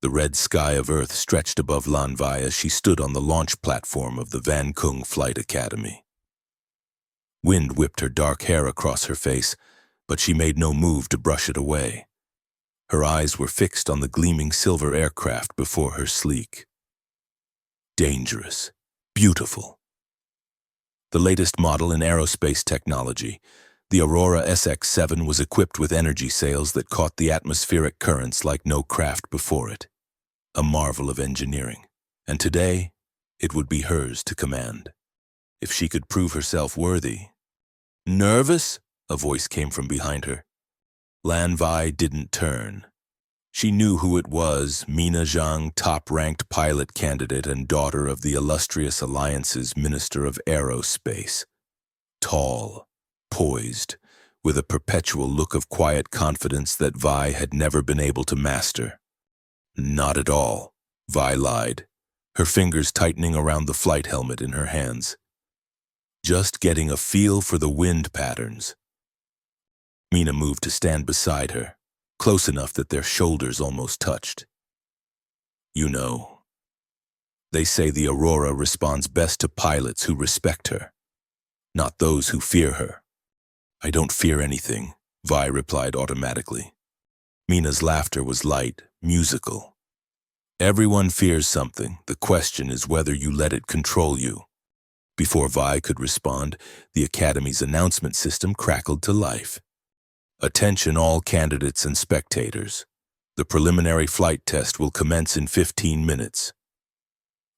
The red sky of Earth stretched above Lan Vi as she stood on the launch platform of the Van Kung Flight Academy. Wind whipped her dark hair across her face, but she made no move to brush it away. Her eyes were fixed on the gleaming silver aircraft before her sleek. Dangerous. Beautiful. The latest model in aerospace technology, the Aurora SX-7 was equipped with energy sails that caught the atmospheric currents like no craft before it. A marvel of engineering. And today, it would be hers to command. If she could prove herself worthy. "Nervous?" a voice came from behind her. Lan Vi didn't turn. She knew who it was, Mina Zhang, top-ranked pilot candidate and daughter of the illustrious Alliance's Minister of Aerospace. Tall, poised, with a perpetual look of quiet confidence that Vi had never been able to master. Not at all, Vi lied, her fingers tightening around the flight helmet in her hands. Just getting a feel for the wind patterns. Mina moved to stand beside her, close enough that their shoulders almost touched. "You know, they say the Aurora responds best to pilots who respect her, not those who fear her." "I don't fear anything," Vi replied automatically. Mina's laughter was light, musical. "Everyone fears something. The question is whether you let it control you." Before Vi could respond, the Academy's announcement system crackled to life. "Attention all candidates and spectators. The preliminary flight test will commence in 15 minutes.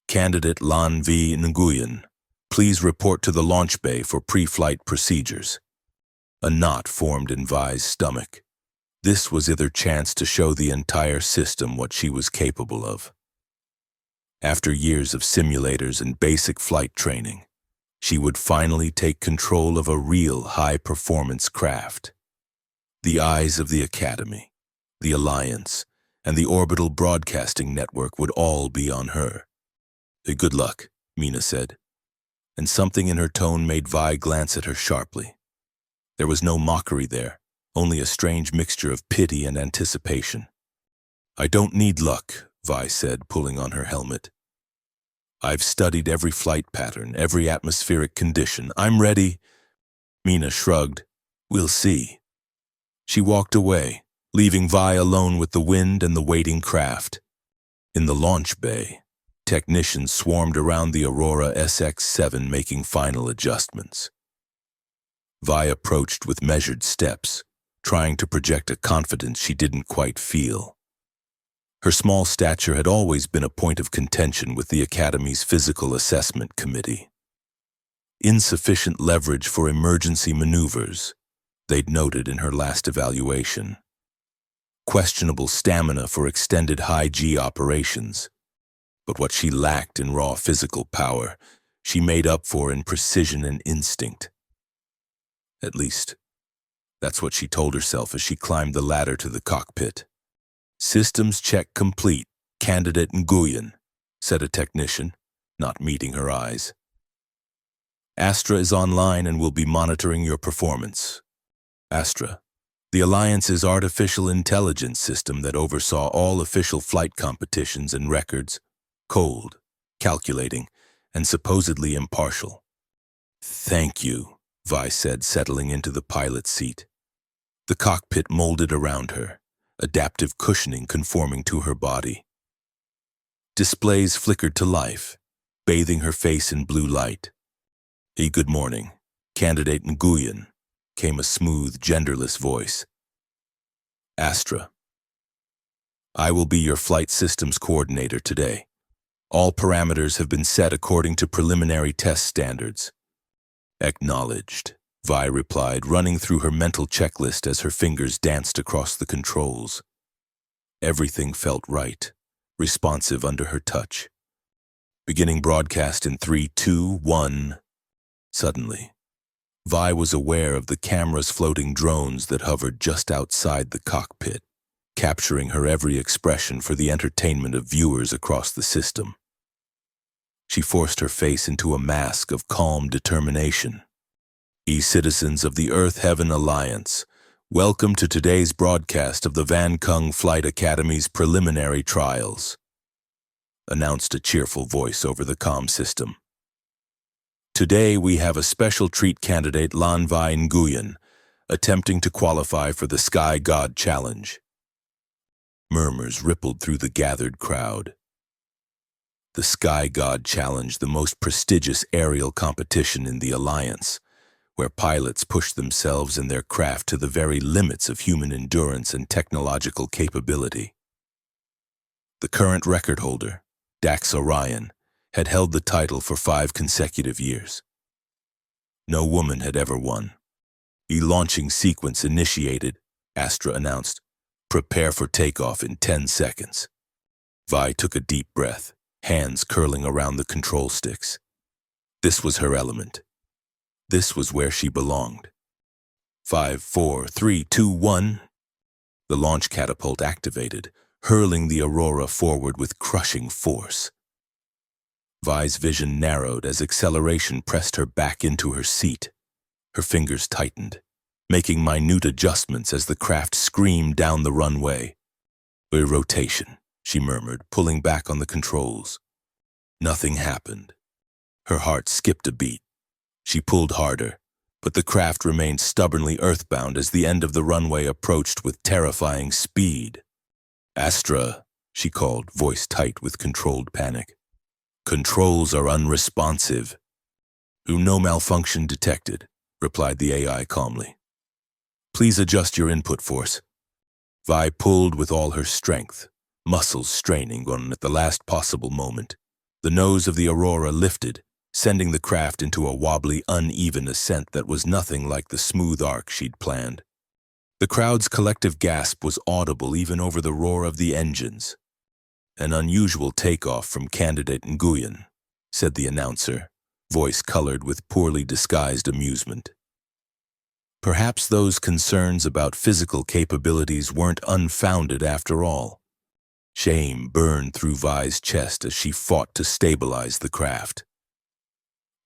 Candidate Lan Vi Nguyen, please report to the launch bay for pre-flight procedures." A knot formed in Vi's stomach. This was their chance to show the entire system what she was capable of. After years of simulators and basic flight training, she would finally take control of a real high-performance craft. The eyes of the Academy, the Alliance, and the orbital broadcasting network would all be on her. "Good luck," Mina said, and something in her tone made Vi glance at her sharply. There was no mockery there, only a strange mixture of pity and anticipation. "I don't need luck," Vi said, pulling on her helmet. "I've studied every flight pattern, every atmospheric condition. I'm ready." Mina shrugged. "We'll see." She walked away, leaving Vi alone with the wind and the waiting craft. In the launch bay, technicians swarmed around the Aurora SX-7 making final adjustments. Vi approached with measured steps, trying to project a confidence she didn't quite feel. Her small stature had always been a point of contention with the Academy's Physical Assessment Committee. Insufficient leverage for emergency maneuvers, they'd noted in her last evaluation. Questionable stamina for extended high-G operations. But what she lacked in raw physical power, she made up for in precision and instinct. At least, that's what she told herself as she climbed the ladder to the cockpit. "Systems check complete, Candidate Nguyen," said a technician, not meeting her eyes. "Astra is online and will be monitoring your performance." Astra, the Alliance's artificial intelligence system that oversaw all official flight competitions and records, cold, calculating, and supposedly impartial. "Thank you," Vi said, settling into the pilot's seat. The cockpit molded around her, adaptive cushioning conforming to her body. Displays flickered to life, bathing her face in blue light. "Good morning, Candidate Nguyen," came a smooth, genderless voice. "Astra. I will be your flight systems coordinator today. All parameters have been set according to preliminary test standards." "Acknowledged," Vi replied, running through her mental checklist as her fingers danced across the controls. Everything felt right, responsive under her touch. Beginning broadcast in 3, 2, 1. Suddenly, Vi was aware of the cameras floating drones that hovered just outside the cockpit, capturing her every expression for the entertainment of viewers across the system. She forced her face into a mask of calm determination. "Citizens of the Earth-Heaven Alliance, Welcome to today's broadcast of the Van Kung Flight Academy's preliminary trials, announced a cheerful voice over the comm system. Today we have a special treat candidate Lan Vai Nguyen, attempting to qualify for the Sky God Challenge. Murmurs rippled through the gathered crowd. The Sky God Challenge, the most prestigious aerial competition in the Alliance, where pilots push themselves and their craft to the very limits of human endurance and technological capability. The current record holder, Dax Orion, had held the title for 5 consecutive years. No woman had ever won. The launching sequence initiated, Astra announced. Prepare for takeoff in 10 seconds. Vi took a deep breath, hands curling around the control sticks. This was her element. This was where she belonged. 5, 4, 3, 2, 1. The launch catapult activated, hurling the Aurora forward with crushing force. Vi's vision narrowed as acceleration pressed her back into her seat. Her fingers tightened, making minute adjustments as the craft screamed down the runway. "A rotation," she murmured, pulling back on the controls. Nothing happened. Her heart skipped a beat. She pulled harder, but the craft remained stubbornly earthbound as the end of the runway approached with terrifying speed. "Astra," she called, voice tight with controlled panic. "Controls are unresponsive." "No malfunction detected," replied the AI calmly. "Please adjust your input force." Vi pulled with all her strength, muscles straining on at the last possible moment. The nose of the Aurora lifted, sending the craft into a wobbly, uneven ascent that was nothing like the smooth arc she'd planned. The crowd's collective gasp was audible even over the roar of the engines. "An unusual takeoff from candidate Nguyen," said the announcer, voice colored with poorly disguised amusement. Perhaps those concerns about physical capabilities weren't unfounded after all. Shame burned through Vi's chest as she fought to stabilize the craft.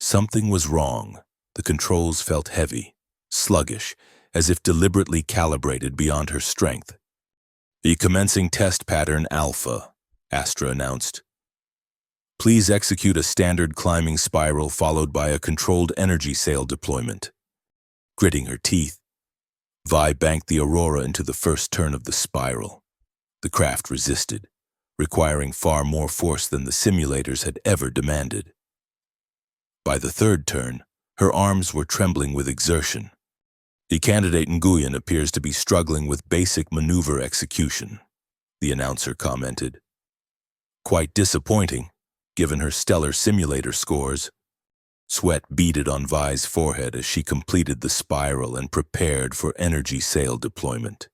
Something was wrong. The controls felt heavy, sluggish, as if deliberately calibrated beyond her strength. "The commencing test pattern Alpha," Astra announced. "Please execute a standard climbing spiral followed by a controlled energy sail deployment." Gritting her teeth, Vi banked the Aurora into the first turn of the spiral. The craft resisted, requiring far more force than the simulators had ever demanded. By the third turn, her arms were trembling with exertion. "The candidate Nguyen appears to be struggling with basic maneuver execution," the announcer commented. "Quite disappointing, given her stellar simulator scores." Sweat beaded on Vi's forehead as she completed the spiral and prepared for energy sail deployment.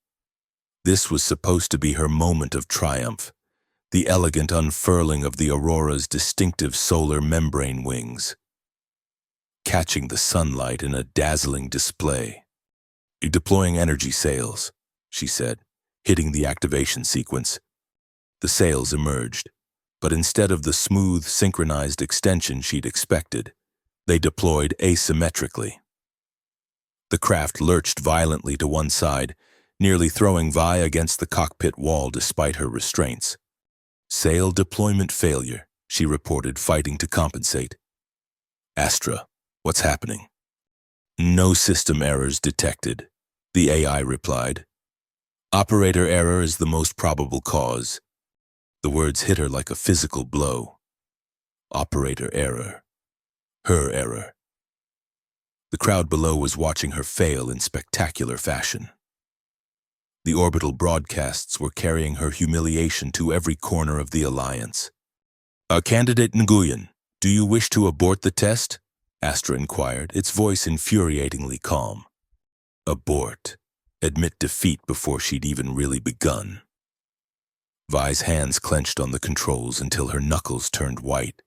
This was supposed to be her moment of triumph, the elegant unfurling of the Aurora's distinctive solar membrane wings, catching the sunlight in a dazzling display. "Deploying energy sails," she said, hitting the activation sequence. The sails emerged, but instead of the smooth, synchronized extension she'd expected, they deployed asymmetrically. The craft lurched violently to one side, nearly throwing Vi against the cockpit wall despite her restraints. "Sail deployment failure," she reported, fighting to compensate. "Astra, what's happening?" "No system errors detected," the AI replied. "Operator error is the most probable cause." The words hit her like a physical blow. Operator error. Her error. The crowd below was watching her fail in spectacular fashion. The orbital broadcasts were carrying her humiliation to every corner of the Alliance. "Candidate Nguyen, do you wish to abort the test?" Astra inquired, its voice infuriatingly calm. Abort. Admit defeat before she'd even really begun. Vi's hands clenched on the controls until her knuckles turned white.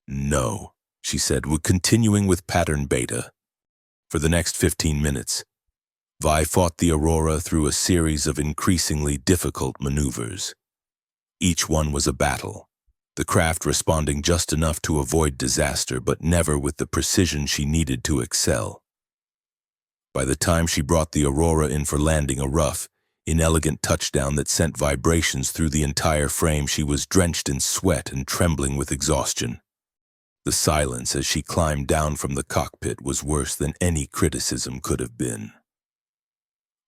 "No," she said, continuing with pattern beta. For the next 15 minutes, Vi fought the Aurora through a series of increasingly difficult maneuvers. Each one was a battle, the craft responding just enough to avoid disaster but never with the precision she needed to excel. By the time she brought the Aurora in for landing a rough, inelegant touchdown that sent vibrations through the entire frame, she was drenched in sweat and trembling with exhaustion. The silence as she climbed down from the cockpit was worse than any criticism could have been.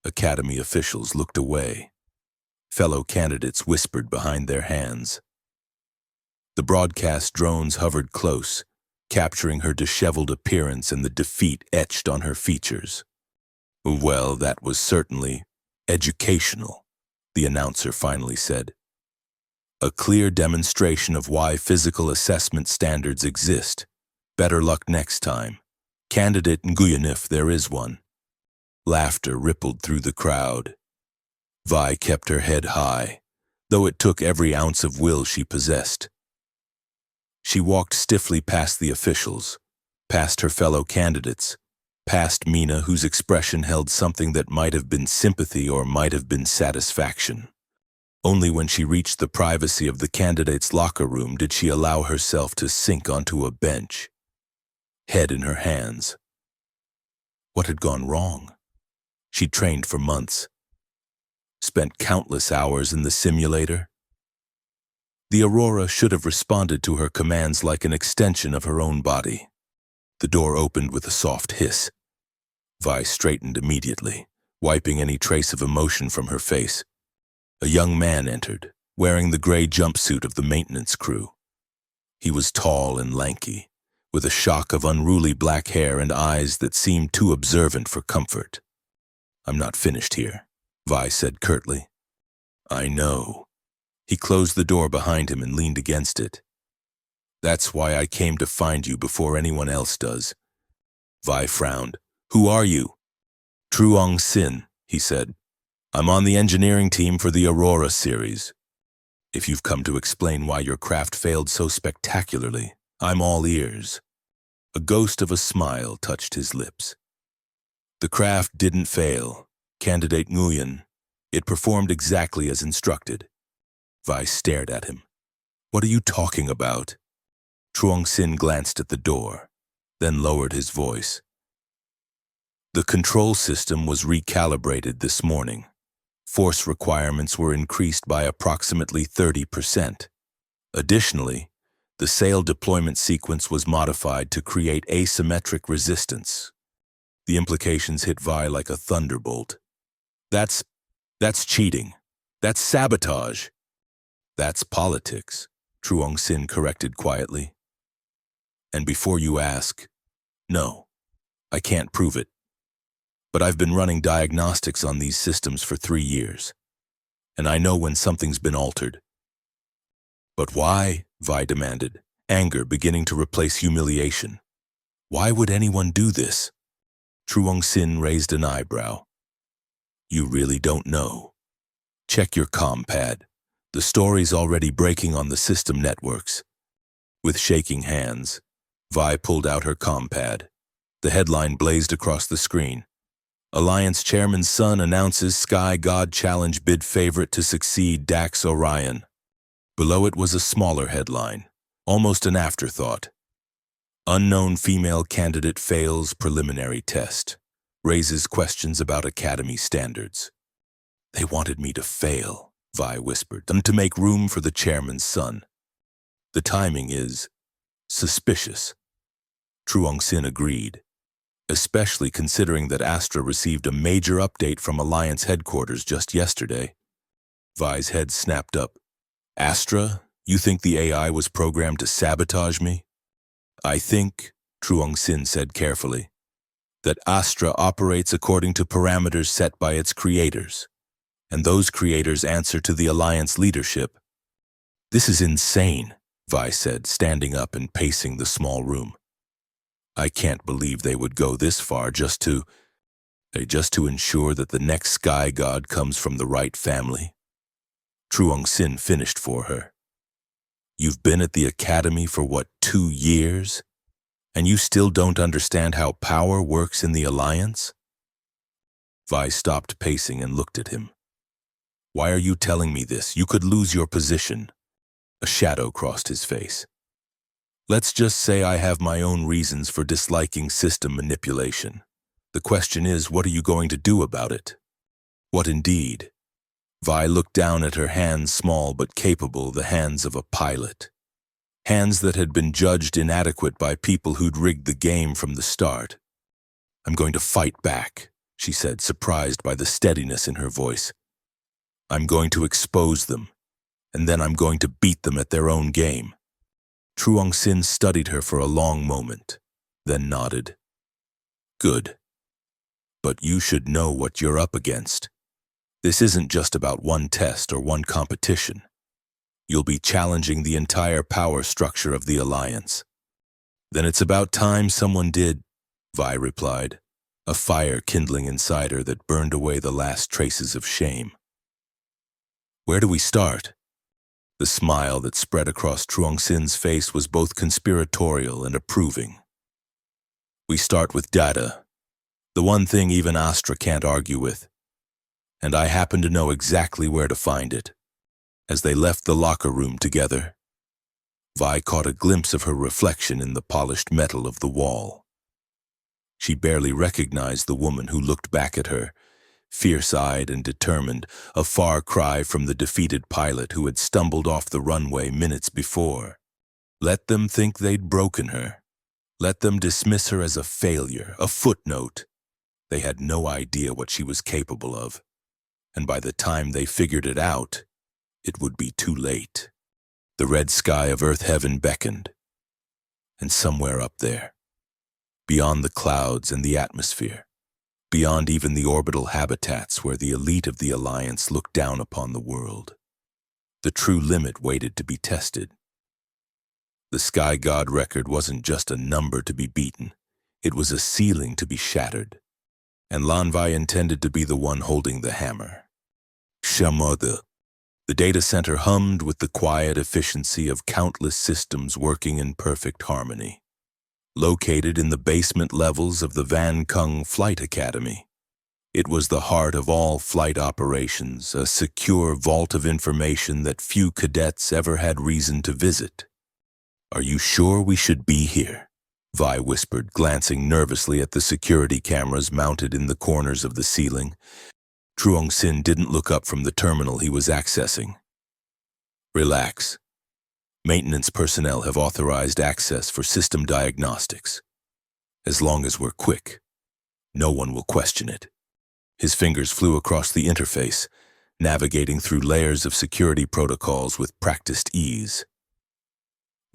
Academy officials looked away. Fellow candidates whispered behind their hands. The broadcast drones hovered close, capturing her disheveled appearance and the defeat etched on her features. "Well, that was certainly educational," the announcer finally said. "A clear demonstration of why physical assessment standards exist. Better luck next time. Candidate Nguyen, if there is one." Laughter rippled through the crowd. Vi kept her head high, though it took every ounce of will she possessed. She walked stiffly past the officials, past her fellow candidates, past Mina, whose expression held something that might have been sympathy or might have been satisfaction. Only when she reached the privacy of the candidate's locker room did she allow herself to sink onto a bench, head in her hands. What had gone wrong? She'd trained for months, spent countless hours in the simulator. The Aurora should have responded to her commands like an extension of her own body. The door opened with a soft hiss. Vi straightened immediately, wiping any trace of emotion from her face. A young man entered, wearing the gray jumpsuit of the maintenance crew. He was tall and lanky, with a shock of unruly black hair and eyes that seemed too observant for comfort. "I'm not finished here," Vi said curtly. "I know." He closed the door behind him and leaned against it. "That's why I came to find you before anyone else does." Vi frowned. "Who are you?" "Truong Sin," he said. "I'm on the engineering team for the Aurora series. If you've come to explain why your craft failed so spectacularly, I'm all ears." A ghost of a smile touched his lips. "The craft didn't fail, Candidate Nguyen. It performed exactly as instructed." Vi stared at him. "What are you talking about?" Truong Sin glanced at the door, then lowered his voice. "The control system was recalibrated this morning. Force requirements were increased by approximately 30%. Additionally, the sail deployment sequence was modified to create asymmetric resistance." The implications hit Vi like a thunderbolt. That's cheating. That's sabotage." "That's politics," Truong Sin corrected quietly. "And before you ask, no, I can't prove it. But I've been running diagnostics on these systems for 3 years, and I know when something's been altered." "But why?" Vi demanded, anger beginning to replace humiliation. "Why would anyone do this?" Truong Sin raised an eyebrow. "You really don't know. Check your comm pad. The story's already breaking on the system networks." With shaking hands, Vi pulled out her comm pad. The headline blazed across the screen. "Alliance Chairman's son announces Sky God Challenge bid favorite to succeed Dax Orion." Below it was a smaller headline, almost an afterthought. "Unknown female candidate fails preliminary test. Raises questions about Academy standards." "They wanted me to fail," Vi whispered, "and to make room for the chairman's son. The timing is suspicious." Truong Sin agreed, especially considering that Astra received a major update from Alliance headquarters just yesterday. Vi's head snapped up. "Astra? You think the AI was programmed to sabotage me?" "I think," Truong Sin said carefully, "that Astra operates according to parameters set by its creators, and those creators answer to the Alliance leadership." "This is insane," Vi said, standing up and pacing the small room. "I can't believe they would go this far just to ensure that the next Sky God comes from the right family." Truong Sin finished for her. "You've been at the Academy for what, 2 years? And you still don't understand how power works in the Alliance?" Vi stopped pacing and looked at him. "Why are you telling me this? You could lose your position." A shadow crossed his face. "Let's just say I have my own reasons for disliking system manipulation. The question is, what are you going to do about it? What indeed? Vi looked down at her hands, small but capable, the hands of a pilot. Hands that had been judged inadequate by people who'd rigged the game from the start. I'm going to fight back, she said, surprised by the steadiness in her voice. I'm going to expose them, and then I'm going to beat them at their own game. Truong Sin studied her for a long moment, then nodded. Good. But you should know what you're up against. This isn't just about one test or one competition. You'll be challenging the entire power structure of the Alliance. Then it's about time someone did, Vi replied, a fire kindling inside her that burned away the last traces of shame. Where do we start? The smile that spread across Truong Sin's face was both conspiratorial and approving. We start with data, the one thing even Astra can't argue with. And I happen to know exactly where to find it. As they left the locker room together, Vi caught a glimpse of her reflection in the polished metal of the wall. She barely recognized the woman who looked back at her, fierce-eyed and determined, a far cry from the defeated pilot who had stumbled off the runway minutes before. Let them think they'd broken her. Let them dismiss her as a failure, a footnote. They had no idea what she was capable of. And by the time they figured it out, it would be too late. The red sky of Earth heaven beckoned. And somewhere up there, beyond the clouds and the atmosphere, beyond even the orbital habitats where the elite of the Alliance looked down upon the world, the true limit waited to be tested. The Sky God record wasn't just a number to be beaten, it was a ceiling to be shattered. And Lanvai intended to be the one holding the hammer. Shamode. The data center hummed with the quiet efficiency of countless systems working in perfect harmony. Located in the basement levels of the Van Kung Flight Academy, it was the heart of all flight operations, a secure vault of information that few cadets ever had reason to visit. Are you sure we should be here? Vi whispered, glancing nervously at the security cameras mounted in the corners of the ceiling. Truong Sin didn't look up from the terminal he was accessing. Relax. Maintenance personnel have authorized access for system diagnostics. As long as we're quick, no one will question it. His fingers flew across the interface, navigating through layers of security protocols with practiced ease.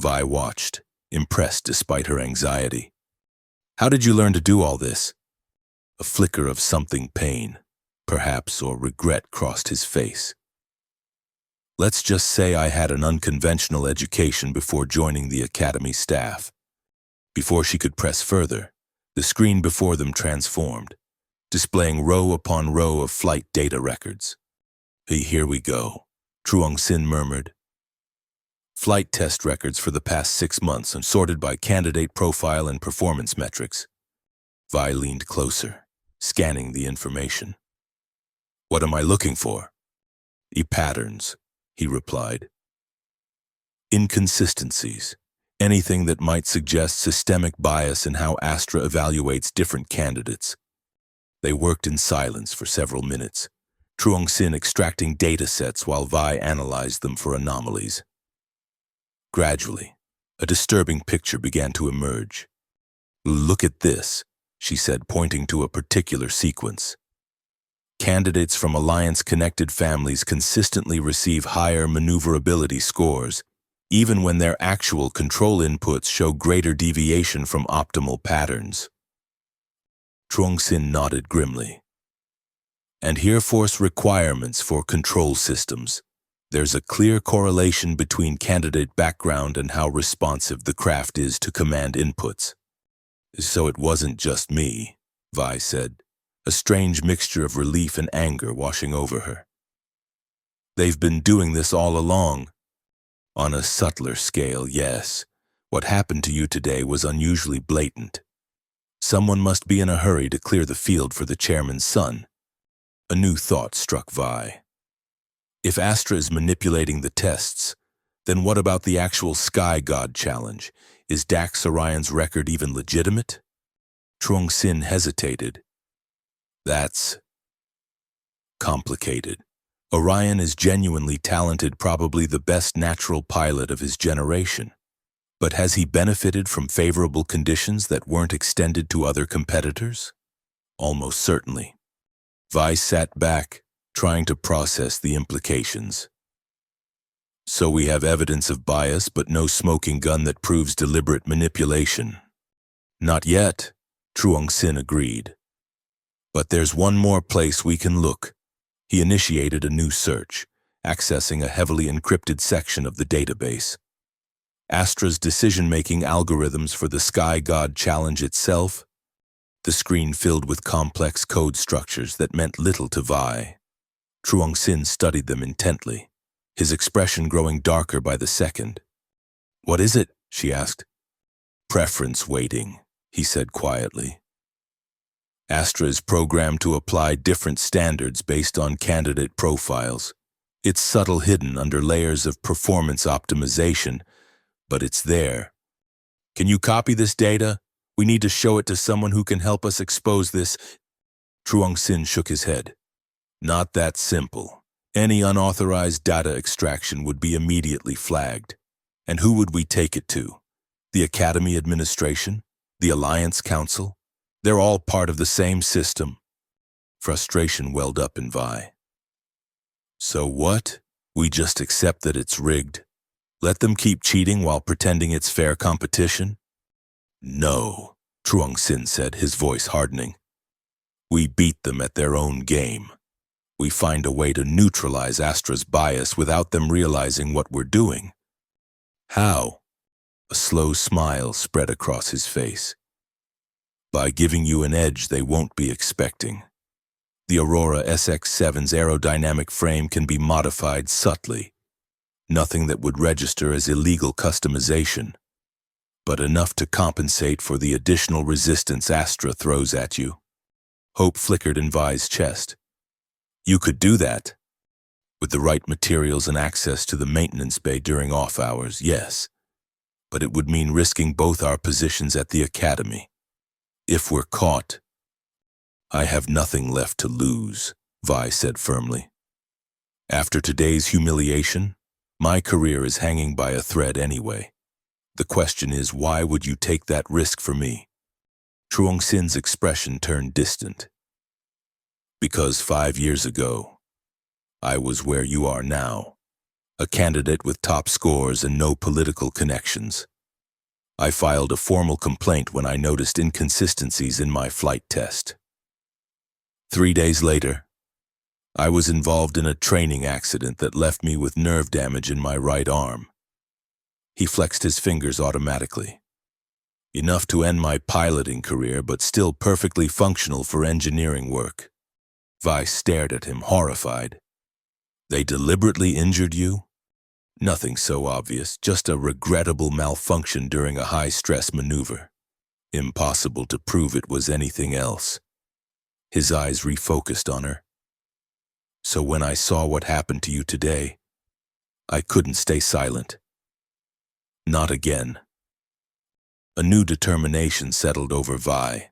Vi watched, impressed despite her anxiety. How did you learn to do all this? A flicker of something pain, perhaps, or regret crossed his face. Let's just say I had an unconventional education before joining the Academy staff. Before she could press further, the screen before them transformed, displaying row upon row of flight data records. Hey, here we go, Truong Sin murmured. Flight test records for the past 6 months and sorted by candidate profile and performance metrics. Vi leaned closer, scanning the information. What am I looking for? Patterns, he replied. Inconsistencies, anything that might suggest systemic bias in how Astra evaluates different candidates. They worked in silence for several minutes, Truong Sin extracting data sets while Vi analyzed them for anomalies. Gradually, a disturbing picture began to emerge. Look at this, she said, pointing to a particular sequence. Candidates from Alliance-connected families consistently receive higher maneuverability scores, even when their actual control inputs show greater deviation from optimal patterns. Truong Sin nodded grimly. And here force requirements for control systems. There's a clear correlation between candidate background and how responsive the craft is to command inputs. So it wasn't just me, Vi said, a strange mixture of relief and anger washing over her. They've been doing this all along. On a subtler scale, yes. What happened to you today was unusually blatant. Someone must be in a hurry to clear the field for the chairman's son. A new thought struck Vi. If Astra is manipulating the tests, then what about the actual Sky God challenge? Is Dax Orion's record even legitimate? Truong Sin hesitated, That's complicated. Orion is genuinely talented, probably the best natural pilot of his generation. But has he benefited from favorable conditions that weren't extended to other competitors? Almost certainly. Vi sat back, trying to process the implications. So we have evidence of bias, but no smoking gun that proves deliberate manipulation. Not yet, Truong Sin agreed. But there's one more place we can look. He initiated a new search, accessing a heavily encrypted section of the database. Astra's decision-making algorithms for the Sky God Challenge itself, the screen filled with complex code structures that meant little to Vi. Truong Sin studied them intently, his expression growing darker by the second. "What is it?" she asked. "Preference weighting," he said quietly. Astra is programmed to apply different standards based on candidate profiles. It's subtle, hidden under layers of performance optimization, but it's there. "Can you copy this data? We need to show it to someone who can help us expose this." Truong Sin shook his head. "Not that simple. Any unauthorized data extraction would be immediately flagged. And who would we take it to? The Academy Administration? The Alliance Council? They're all part of the same system." Frustration welled up in Vi. "So what? We just accept that it's rigged? Let them keep cheating while pretending it's fair competition?" "No," Truong Sin said, his voice hardening. "We beat them at their own game. We find a way to neutralize Astra's bias without them realizing what we're doing." "How?" A slow smile spread across his face. "By giving you an edge they won't be expecting. The Aurora SX-7's aerodynamic frame can be modified subtly. Nothing that would register as illegal customization, but enough to compensate for the additional resistance Astra throws at you." Hope flickered in Vi's chest. "You could do that? With the right materials and access to the maintenance bay during off hours, yes. But it would mean risking both our positions at the Academy. If we're caught, I have nothing left to lose," Vi said firmly. "After today's humiliation, my career is hanging by a thread anyway. The question is, why would you take that risk for me?" Truong Sin's expression turned distant. "Because 5 years ago, I was where you are now, a candidate with top scores and no political connections. I filed a formal complaint when I noticed inconsistencies in my flight test. 3 days later, I was involved in a training accident that left me with nerve damage in my right arm." He flexed his fingers automatically. "Enough to end my piloting career, but still perfectly functional for engineering work." Vi stared at him, horrified. "They deliberately injured you?" "Nothing so obvious, just a regrettable malfunction during a high-stress maneuver. Impossible to prove it was anything else." His eyes refocused on her. "So when I saw what happened to you today, I couldn't stay silent. Not again." A new determination settled over Vi.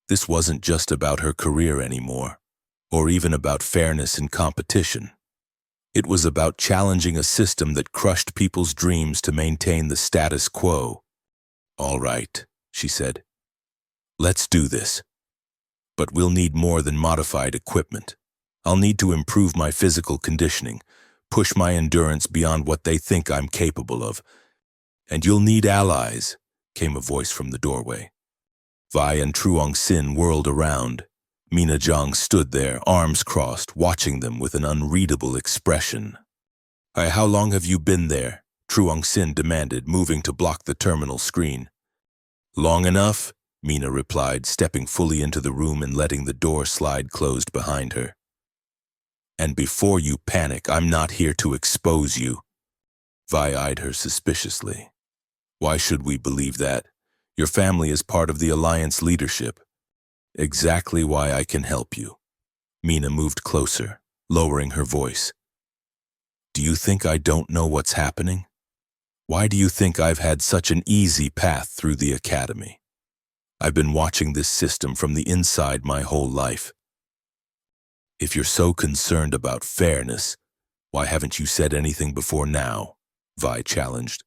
This wasn't just about her career anymore, or even about fairness in competition. It was about challenging a system that crushed people's dreams to maintain the status quo. "All right," she said. "Let's do this. But we'll need more than modified equipment. I'll need to improve my physical conditioning, push my endurance beyond what they think I'm capable of. And you'll need allies," came a voice from the doorway. Vi and Truong Sin whirled around. Mina Zhang stood there, arms crossed, watching them with an unreadable expression. How long have you been there?" Truong Sin demanded, moving to block the terminal screen. "Long enough," Mina replied, stepping fully into the room and letting the door slide closed behind her. "And before you panic, I'm not here to expose you." Vi eyed her suspiciously. "Why should we believe that? Your family is part of the Alliance leadership." "Exactly why I can help you." Mina moved closer, lowering her voice. "Do you think I don't know what's happening? Why do you think I've had such an easy path through the Academy? I've been watching this system from the inside my whole life. If you're so concerned about fairness, why haven't you said anything before now? Vi challenged.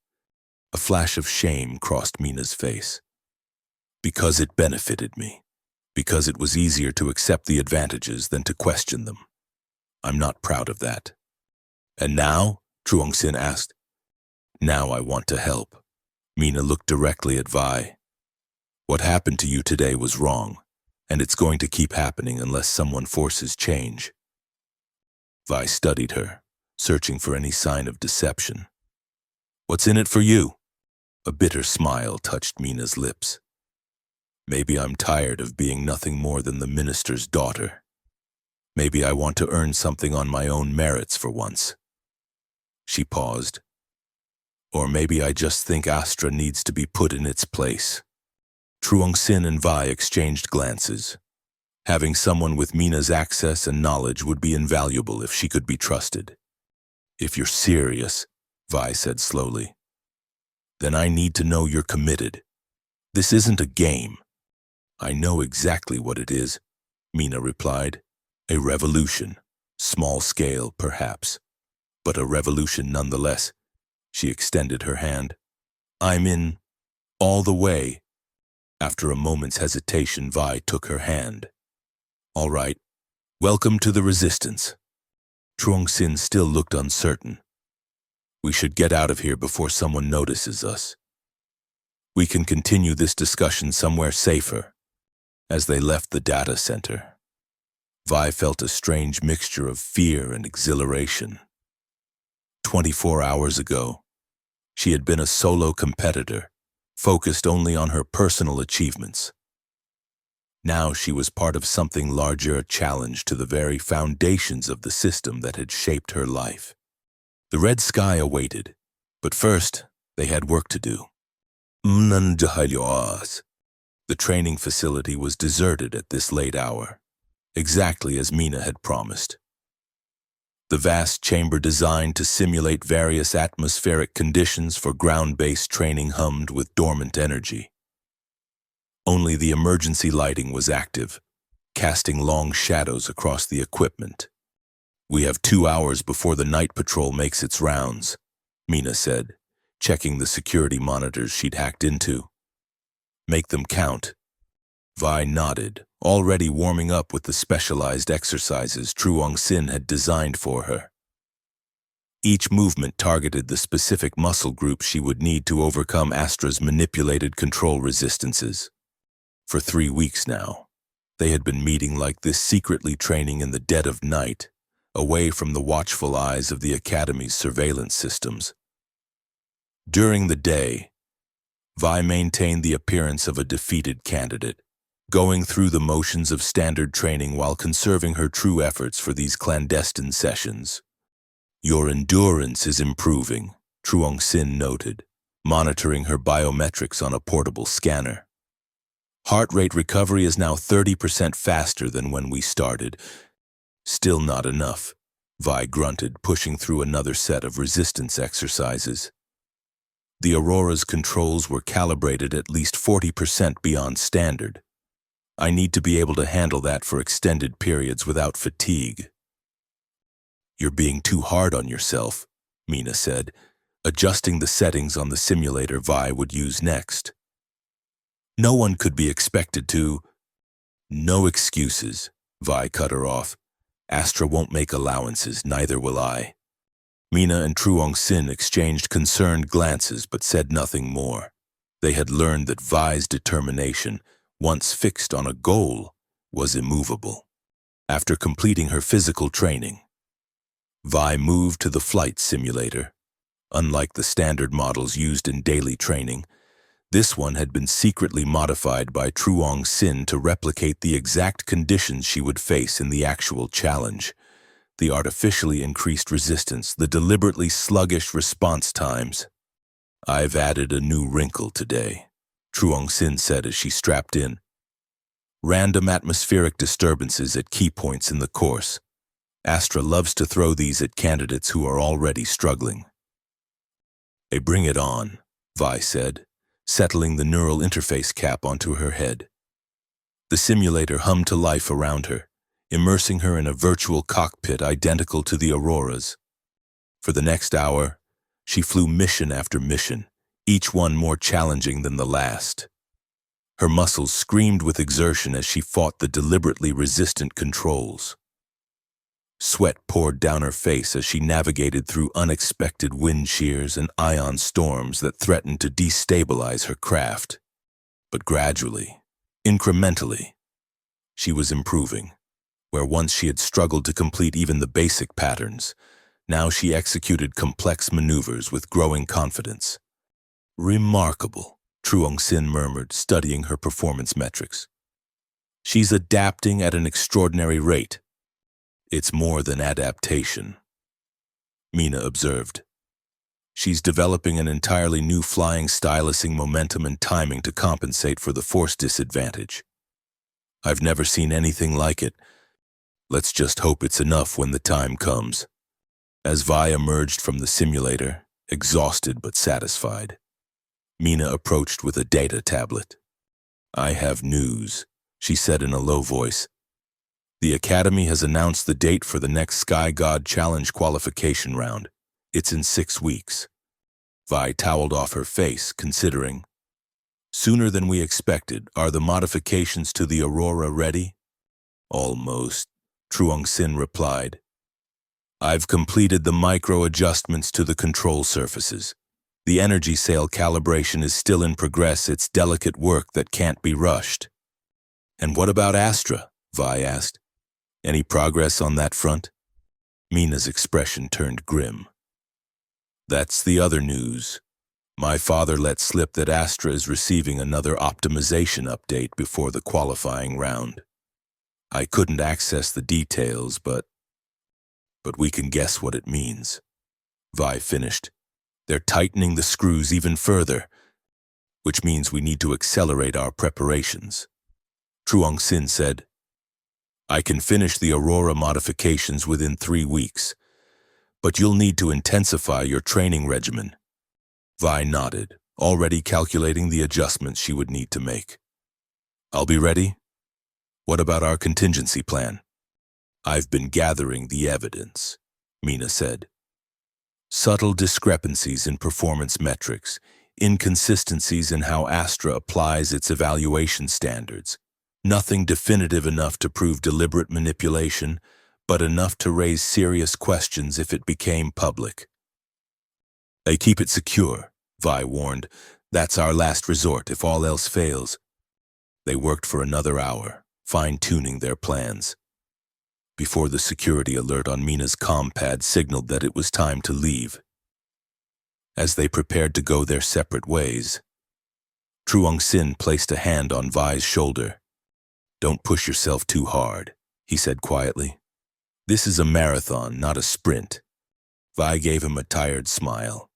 A flash of shame crossed Mina's face. Because it benefited me. Because it was easier to accept the advantages than to question them. I'm not proud of that. And now? Truong-sin asked. Now I want to help. Mina looked directly at Vi. What happened to you today was wrong, and it's going to keep happening unless someone forces change. Vi studied her, searching for any sign of deception. What's in it for you? A bitter smile touched Mina's lips. Maybe I'm tired of being nothing more than the minister's daughter. Maybe I want to earn something on my own merits for once. She paused. Or maybe I just think Astra needs to be put in its place. Truong-sin and Vi exchanged glances. Having someone with Mina's access and knowledge would be invaluable if she could be trusted. If you're serious, Vi said slowly, then I need to know you're committed. This isn't a game. I know exactly what it is, Mina replied. A revolution. Small scale, perhaps. But a revolution nonetheless. She extended her hand. I'm in. All the way. After a moment's hesitation, Vi took her hand. All right. Welcome to the resistance. Truong-sin still looked uncertain. We should get out of here before someone notices us. We can continue this discussion somewhere safer. As they left the data center, Vi felt a strange mixture of fear and exhilaration. 24 hours ago, she had been a solo competitor, focused only on her personal achievements. Now she was part of something larger, a challenge to the very foundations of the system that had shaped her life. The red sky awaited, but first they had work to do. The training facility was deserted at this late hour, exactly as Mina had promised. The vast chamber designed to simulate various atmospheric conditions for ground-based training hummed with dormant energy. Only the emergency lighting was active, casting long shadows across the equipment. We have 2 hours before the night patrol makes its rounds, Mina said, checking the security monitors she'd hacked into. Make them count. Vi nodded, already warming up with the specialized exercises Truong-sin had designed for her. Each movement targeted the specific muscle groups she would need to overcome Astra's manipulated control resistances. For 3 weeks now, they had been meeting like this, secretly training in the dead of night, away from the watchful eyes of the Academy's surveillance systems. During the day, Vi maintained the appearance of a defeated candidate, going through the motions of standard training while conserving her true efforts for these clandestine sessions. Your endurance is improving, Truong-sin noted, monitoring her biometrics on a portable scanner. Heart rate recovery is now 30% faster than when we started. Still not enough, Vi grunted, pushing through another set of resistance exercises. The Aurora's controls were calibrated at least 40% beyond standard. I need to be able to handle that for extended periods without fatigue. You're being too hard on yourself, Mina said, adjusting the settings on the simulator Vi would use next. No one could be expected to. No excuses, Vi cut her off. Astra won't make allowances, neither will I. Mina and Truong-sin exchanged concerned glances but said nothing more. They had learned that Vi's determination, once fixed on a goal, was immovable. After completing her physical training, Vi moved to the flight simulator. Unlike the standard models used in daily training, this one had been secretly modified by Truong-sin to replicate the exact conditions she would face in the actual challenge. The artificially increased resistance, the deliberately sluggish response times. I've added a new wrinkle today, Truong-sin said as she strapped in. Random atmospheric disturbances at key points in the course. Astra loves to throw these at candidates who are already struggling. Hey, bring it on, Vi said, settling the neural interface cap onto her head. The simulator hummed to life around her, immersing her in a virtual cockpit identical to the Aurora's. For the next hour, she flew mission after mission, each one more challenging than the last. Her muscles screamed with exertion as she fought the deliberately resistant controls. Sweat poured down her face as she navigated through unexpected wind shears and ion storms that threatened to destabilize her craft. But gradually, incrementally, she was improving. Where once she had struggled to complete even the basic patterns, now she executed complex maneuvers with growing confidence. Remarkable, Truong-Sin murmured, studying her performance metrics. She's adapting at an extraordinary rate. It's more than adaptation, Mina observed. She's developing an entirely new flying stylizing momentum and timing to compensate for the force disadvantage. I've never seen anything like it. Let's just hope it's enough when the time comes. As Vi emerged from the simulator, exhausted but satisfied, Mina approached with a data tablet. I have news, she said in a low voice. The Academy has announced the date for the next Sky God Challenge qualification round. It's in 6 weeks. Vi toweled off her face, considering. Sooner than we expected. Are the modifications to the Aurora ready? Almost, Truong-Sin replied. I've completed the micro-adjustments to the control surfaces. The energy sail calibration is still in progress. It's delicate work that can't be rushed. And what about Astra? Vi asked. Any progress on that front? Mina's expression turned grim. That's the other news. My father let slip that Astra is receiving another optimization update before the qualifying round. I couldn't access the details, but we can guess what it means. Vi finished. They're tightening the screws even further, which means we need to accelerate our preparations. Truong-Sin said, I can finish the Aurora modifications within 3 weeks, but you'll need to intensify your training regimen. Vi nodded, already calculating the adjustments she would need to make. I'll be ready. What about our contingency plan? I've been gathering the evidence, Mina said. Subtle discrepancies in performance metrics, inconsistencies in how Astra applies its evaluation standards. Nothing definitive enough to prove deliberate manipulation, but enough to raise serious questions if it became public. They keep it secure, Vi warned. That's our last resort if all else fails. They worked for another hour, fine-tuning their plans. Before the security alert on Mina's comm-pad signaled that it was time to leave. As they prepared to go their separate ways, Truong-Sin placed a hand on Vi's shoulder. Don't push yourself too hard, he said quietly. This is a marathon, not a sprint. Vi gave him a tired smile.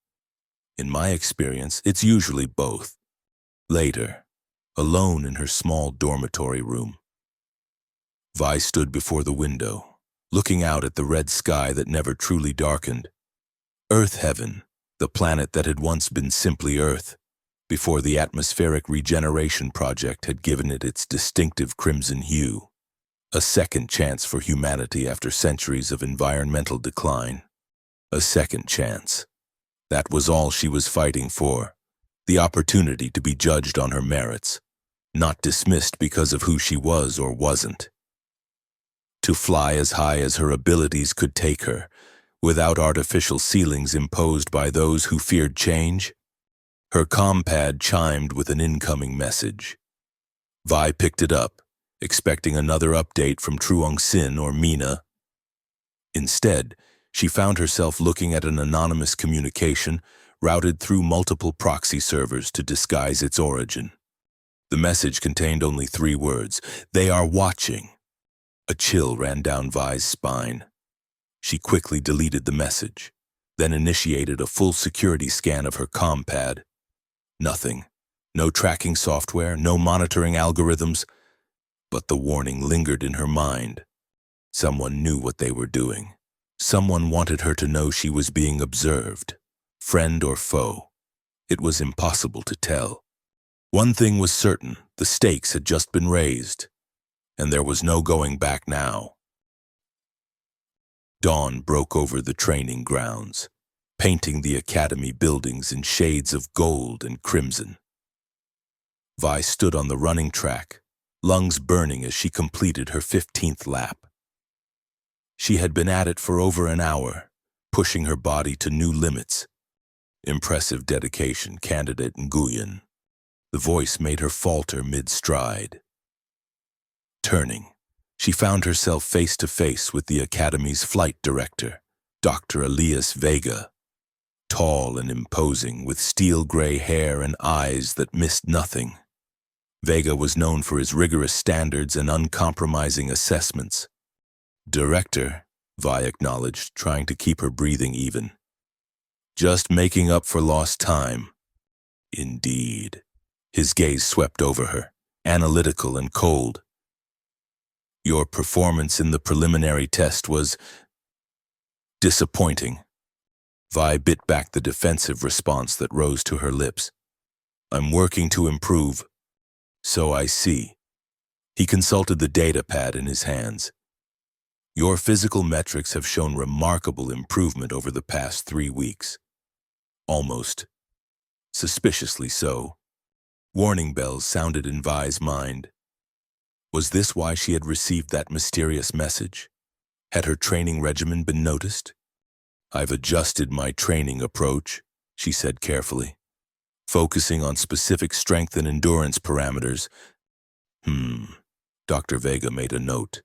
In my experience, it's usually both. Later, alone in her small dormitory room, Vi stood before the window, looking out at the red sky that never truly darkened. Earth Heaven, the planet that had once been simply Earth, before the atmospheric regeneration project had given it its distinctive crimson hue. A second chance for humanity after centuries of environmental decline. A second chance. That was all she was fighting for. The opportunity to be judged on her merits, not dismissed because of who she was or wasn't. To fly as high as her abilities could take her, without artificial ceilings imposed by those who feared change. Her comm-pad chimed with an incoming message. Vi picked it up, expecting another update from Truong-Sin or Mina. Instead, she found herself looking at an anonymous communication routed through multiple proxy servers to disguise its origin. The message contained only 3 words, "They are watching." A chill ran down Vi's spine. She quickly deleted the message, then initiated a full security scan of her comm-pad. Nothing. No tracking software, no monitoring algorithms. But the warning lingered in her mind. Someone knew what they were doing. Someone wanted her to know she was being observed. Friend or foe. It was impossible to tell. One thing was certain, the stakes had just been raised. And there was no going back now. Dawn broke over the training grounds, painting the academy buildings in shades of gold and crimson. Vi stood on the running track, lungs burning as she completed her 15th lap. She had been at it for over an hour, pushing her body to new limits. Impressive dedication, Candidate Nguyen. The voice made her falter mid-stride. Turning, she found herself face to face with the Academy's flight director, Dr. Elias Vega. Tall and imposing, with steel-gray hair and eyes that missed nothing. Vega was known for his rigorous standards and uncompromising assessments. Director, Vi acknowledged, trying to keep her breathing even. Just making up for lost time. Indeed. His gaze swept over her, analytical and cold. Your performance in the preliminary test was disappointing. Vi bit back the defensive response that rose to her lips. I'm working to improve. So I see. He consulted the data pad in his hands. Your physical metrics have shown remarkable improvement over the past 3 weeks. Almost. Suspiciously so. Warning bells sounded in Vi's mind. Was this why she had received that mysterious message? Had her training regimen been noticed? I've adjusted my training approach, she said carefully, focusing on specific strength and endurance parameters. Dr. Vega made a note.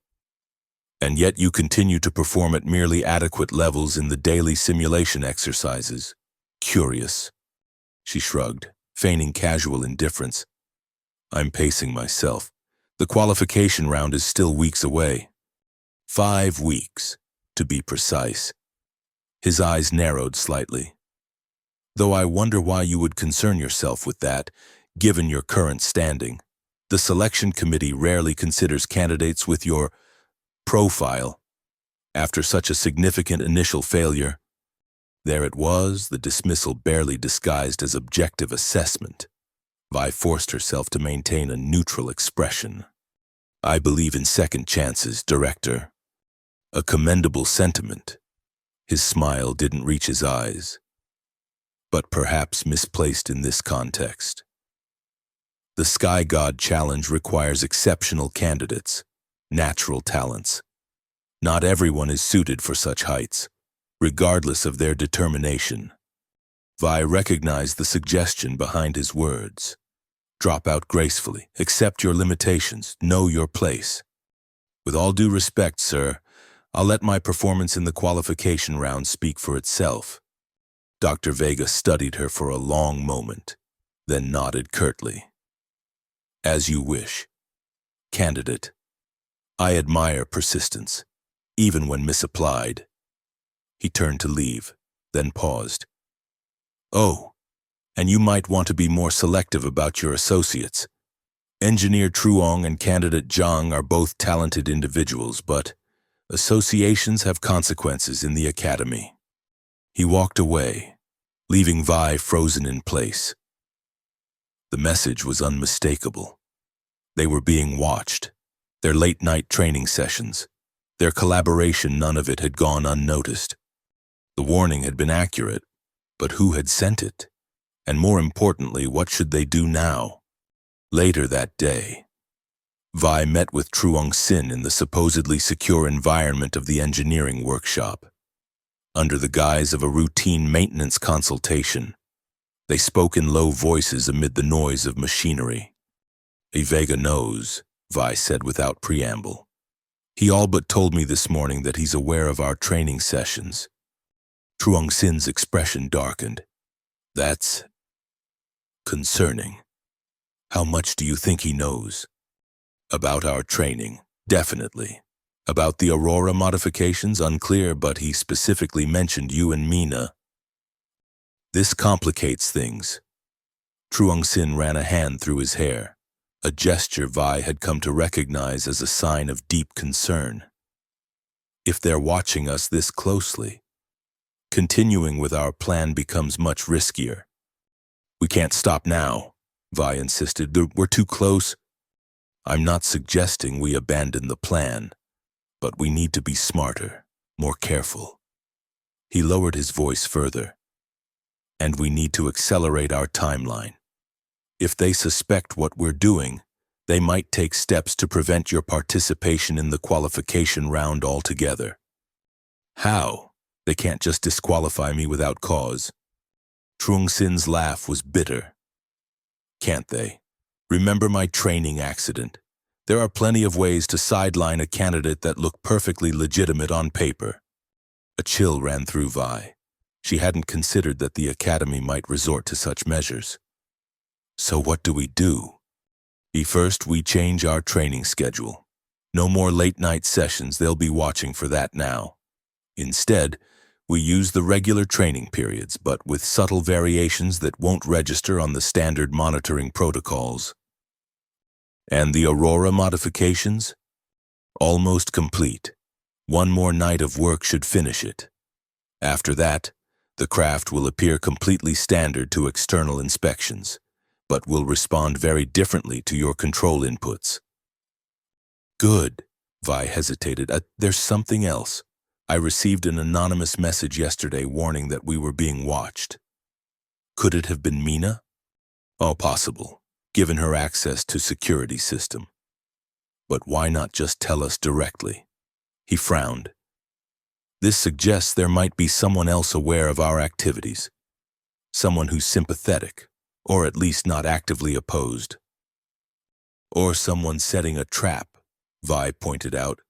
And yet you continue to perform at merely adequate levels in the daily simulation exercises. Curious. She shrugged, feigning casual indifference. I'm pacing myself. The qualification round is still weeks away. 5 weeks, to be precise. His eyes narrowed slightly. Though I wonder why you would concern yourself with that, given your current standing. The selection committee rarely considers candidates with your profile. After such a significant initial failure, there it was, the dismissal barely disguised as objective assessment. Vi forced herself to maintain a neutral expression. I believe in second chances, Director. A commendable sentiment. His smile didn't reach his eyes, but perhaps misplaced in this context. The Sky God Challenge requires exceptional candidates, natural talents. Not everyone is suited for such heights, regardless of their determination. Vi recognized the suggestion behind his words. Drop out gracefully, accept your limitations, know your place. With all due respect, sir, I'll let my performance in the qualification round speak for itself. Dr. Vega studied her for a long moment, then nodded curtly. As you wish. Candidate, I admire persistence, even when misapplied. He turned to leave, then paused. Oh, and you might want to be more selective about your associates. Engineer Truong and Candidate Zhang are both talented individuals, but associations have consequences in the academy. He walked away, leaving Vi frozen in place. The message was unmistakable. They were being watched. Their late-night training sessions, their collaboration, none of it had gone unnoticed. The warning had been accurate, but who had sent it? And more importantly, what should they do now? Later that day, Vi met with Truong Sin in the supposedly secure environment of the engineering workshop. Under the guise of a routine maintenance consultation, they spoke in low voices amid the noise of machinery. Vega knows, Vi said without preamble. He all but told me this morning that he's aware of our training sessions. Truong Sin's expression darkened. That's concerning. How much do you think he knows? About our training, definitely. About the Aurora modifications, unclear, but he specifically mentioned you and Mina. This complicates things. Truong Sin ran a hand through his hair, a gesture Vi had come to recognize as a sign of deep concern. If they're watching us this closely, continuing with our plan becomes much riskier. We can't stop now, Vi insisted. We're too close. I'm not suggesting we abandon the plan, but we need to be smarter. more careful. He lowered his voice further. And we need to accelerate our timeline. If they suspect what we're doing, they might take steps to prevent your participation in the qualification round altogether. How? They can't just disqualify me without cause. Trung Sin's laugh was bitter. Can't they? Remember my training accident. There are plenty of ways to sideline a candidate that look perfectly legitimate on paper. A chill ran through Vi. She hadn't considered that the academy might resort to such measures. So what do? First, we change our training schedule. No more late-night sessions, they'll be watching for that now. Instead, we use the regular training periods, but with subtle variations that won't register on the standard monitoring protocols. And the Aurora modifications? Almost complete. One more night of work should finish it. After that, the craft will appear completely standard to external inspections, but will respond very differently to your control inputs. Good. Vi hesitated. There's something else. I received an anonymous message yesterday warning that we were being watched. Could it have been Mina? Oh, possible, given her access to security system. But why not just tell us directly? He frowned. This suggests there might be someone else aware of our activities. Someone who's sympathetic, or at least not actively opposed. Or someone setting a trap, Vi pointed out.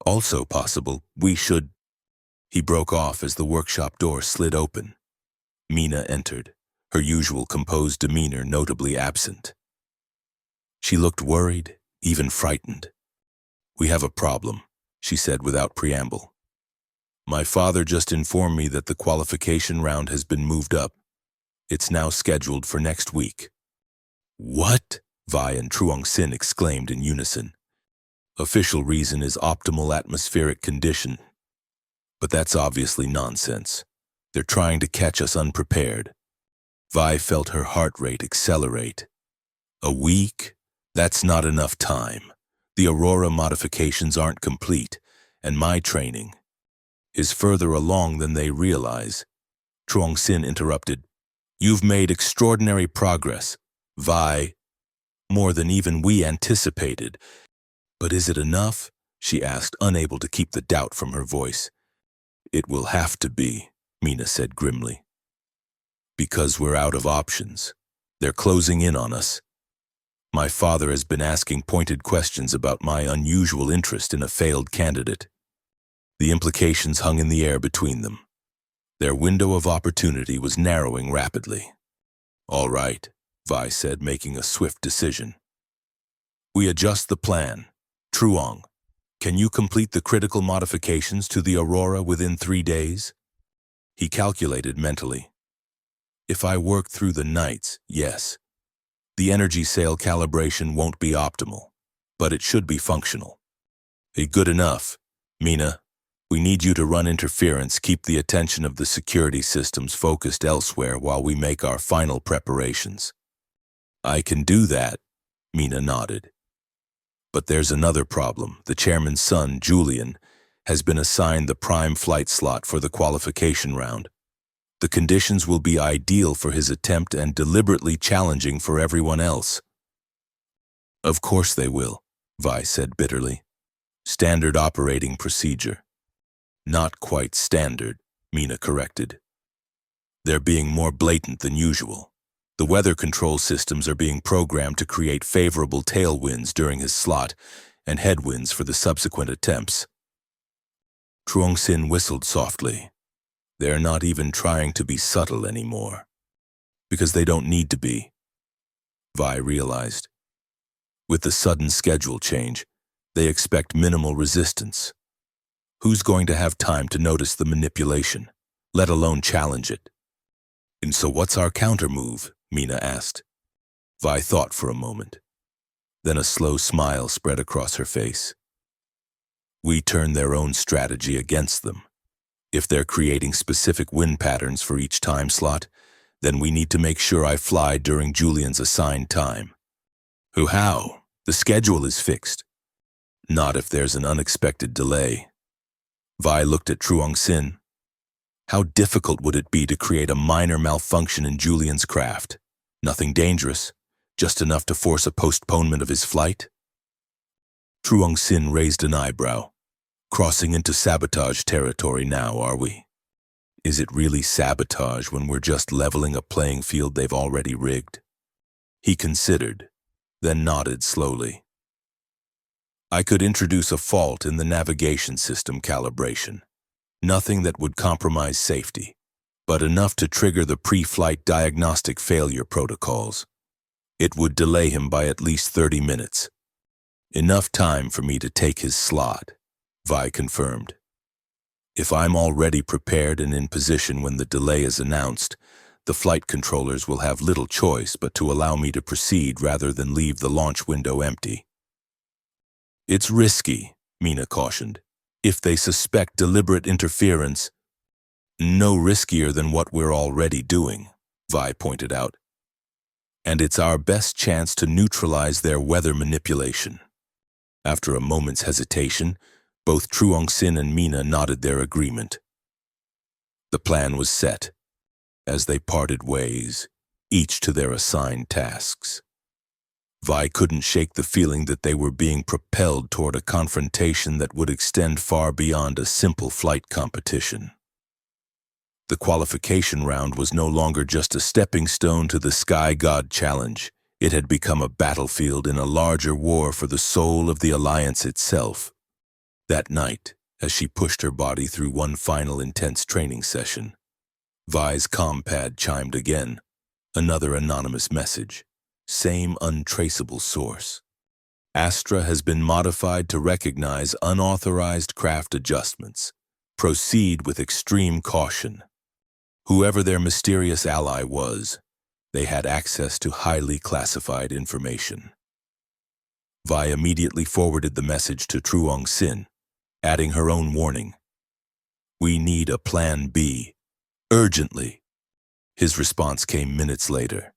Also possible, we should... He broke off as the workshop door slid open. Mina entered, her usual composed demeanor notably absent. She looked worried, even frightened. We have a problem, she said without preamble. My father just informed me that the qualification round has been moved up. It's now scheduled for next week. What? Vi and Truong Sin exclaimed in unison. Official reason is optimal atmospheric condition. But that's obviously nonsense. They're trying to catch us unprepared. Vi felt her heart rate accelerate. A week? That's not enough time. The Aurora modifications aren't complete, and my training is further along than they realize. Truong Sin interrupted. You've made extraordinary progress, Vi. More than even we anticipated. But is it enough? She asked, unable to keep the doubt from her voice. It will have to be, Mina said grimly. Because we're out of options. They're closing in on us. My father has been asking pointed questions about my unusual interest in a failed candidate. The implications hung in the air between them. Their window of opportunity was narrowing rapidly. All right, Vi said, making a swift decision. We adjust the plan. Truong, can you complete the critical modifications to the Aurora within 3 days? He calculated mentally. If I work through the nights, yes. The energy cell calibration won't be optimal, but it should be functional. Good enough. Mina, we need you to run interference, keep the attention of the security systems focused elsewhere while we make our final preparations. I can do that, Mina nodded. But there's another problem. The chairman's son, Julian, has been assigned the prime flight slot for the qualification round. The conditions will be ideal for his attempt and deliberately challenging for everyone else. Of course they will, Vi said bitterly. Standard operating procedure. Not quite standard, Mina corrected. They're being more blatant than usual. The weather control systems are being programmed to create favorable tailwinds during his slot and headwinds for the subsequent attempts. Truong Sin whistled softly. They're not even trying to be subtle anymore. Because they don't need to be, Vi realized. With the sudden schedule change, they expect minimal resistance. Who's going to have time to notice the manipulation, let alone challenge it? And so what's our counter-move? Mina asked. Vi thought for a moment. Then a slow smile spread across her face. We turn their own strategy against them. If they're creating specific wind patterns for each time slot, then we need to make sure I fly during Julian's assigned time. How? The schedule is fixed. Not if there's an unexpected delay. Vi looked at Truong Sin. How difficult would it be to create a minor malfunction in Julian's craft? Nothing dangerous, just enough to force a postponement of his flight? Truong Sin raised an eyebrow. Crossing into sabotage territory now, are we? Is it really sabotage when we're just leveling a playing field they've already rigged? He considered, then nodded slowly. I could introduce a fault in the navigation system calibration. Nothing that would compromise safety, but enough to trigger the pre-flight diagnostic failure protocols. It would delay him by at least 30 minutes. Enough time for me to take his slot, Vi confirmed. If I'm already prepared and in position when the delay is announced, the flight controllers will have little choice but to allow me to proceed rather than leave the launch window empty. It's risky, Mina cautioned. If they suspect deliberate interference, no riskier than what we're already doing, Vi pointed out. And it's our best chance to neutralize their weather manipulation. After a moment's hesitation, both Truong Sin and Mina nodded their agreement. The plan was set. As they parted ways, each to their assigned tasks. Vi couldn't shake the feeling that they were being propelled toward a confrontation that would extend far beyond a simple flight competition. The qualification round was no longer just a stepping stone to the Sky God Challenge. It had become a battlefield in a larger war for the soul of the Alliance itself. That night, as she pushed her body through one final intense training session, Vi's comm-pad chimed again. Another anonymous message. Same untraceable source. Astra has been modified to recognize unauthorized craft adjustments. Proceed with extreme caution. Whoever their mysterious ally was, they had access to highly classified information. Vi immediately forwarded the message to Truong Sin, adding her own warning. We need a plan B. Urgently. His response came minutes later.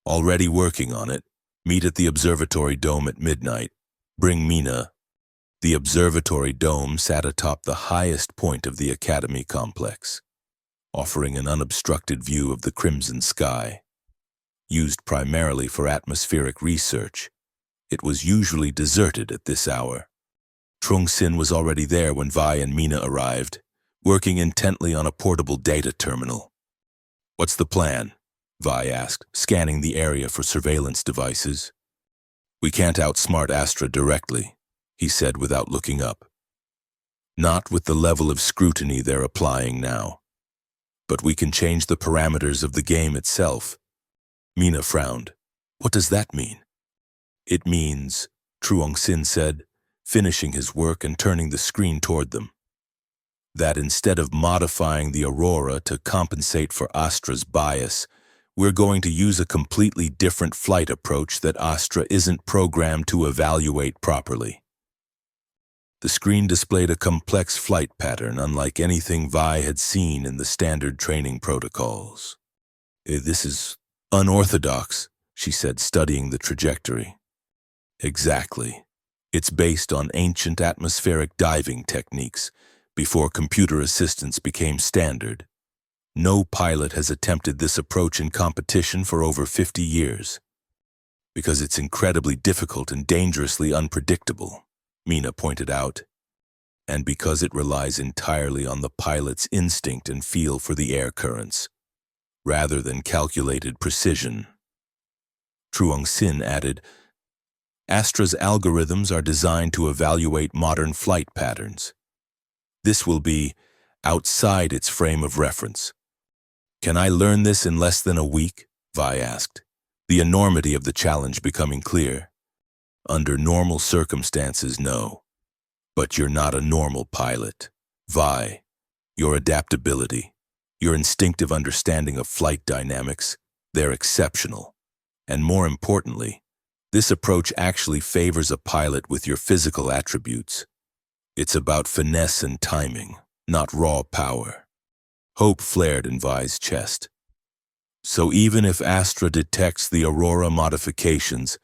Already working on it. Meet at the observatory dome at midnight. Bring Mina. The observatory dome sat atop the highest point of the Academy complex, offering an unobstructed view of the crimson sky. Used primarily for atmospheric research, it was usually deserted at this hour. Truong Sin was already there when Vi and Mina arrived, working intently on a portable data terminal. What's the plan? Vi asked, scanning the area for surveillance devices. We can't outsmart Astra directly, he said without looking up. Not with the level of scrutiny they're applying now. But we can change the parameters of the game itself. Mina frowned. What does that mean? It means, Truong Sin said, finishing his work and turning the screen toward them, that instead of modifying the Aurora to compensate for Astra's bias, we're going to use a completely different flight approach that Astra isn't programmed to evaluate properly. The screen displayed a complex flight pattern unlike anything Vi had seen in the standard training protocols. This is unorthodox, she said, studying the trajectory. Exactly. It's based on ancient atmospheric diving techniques before computer assistance became standard. No pilot has attempted this approach in competition for over 50 years. Because it's incredibly difficult and dangerously unpredictable, Mina pointed out, and because it relies entirely on the pilot's instinct and feel for the air currents, rather than calculated precision. Truong Sin added, Astra's algorithms are designed to evaluate modern flight patterns. This will be outside its frame of reference. Can I learn this in less than a week? Vi asked, the enormity of the challenge becoming clear. Under normal circumstances, no. But you're not a normal pilot. Vi, your adaptability, your instinctive understanding of flight dynamics, they're exceptional. And more importantly, this approach actually favors a pilot with your physical attributes. It's about finesse and timing, not raw power. Hope flared in Vi's chest. So even if Astra detects the Aurora modifications,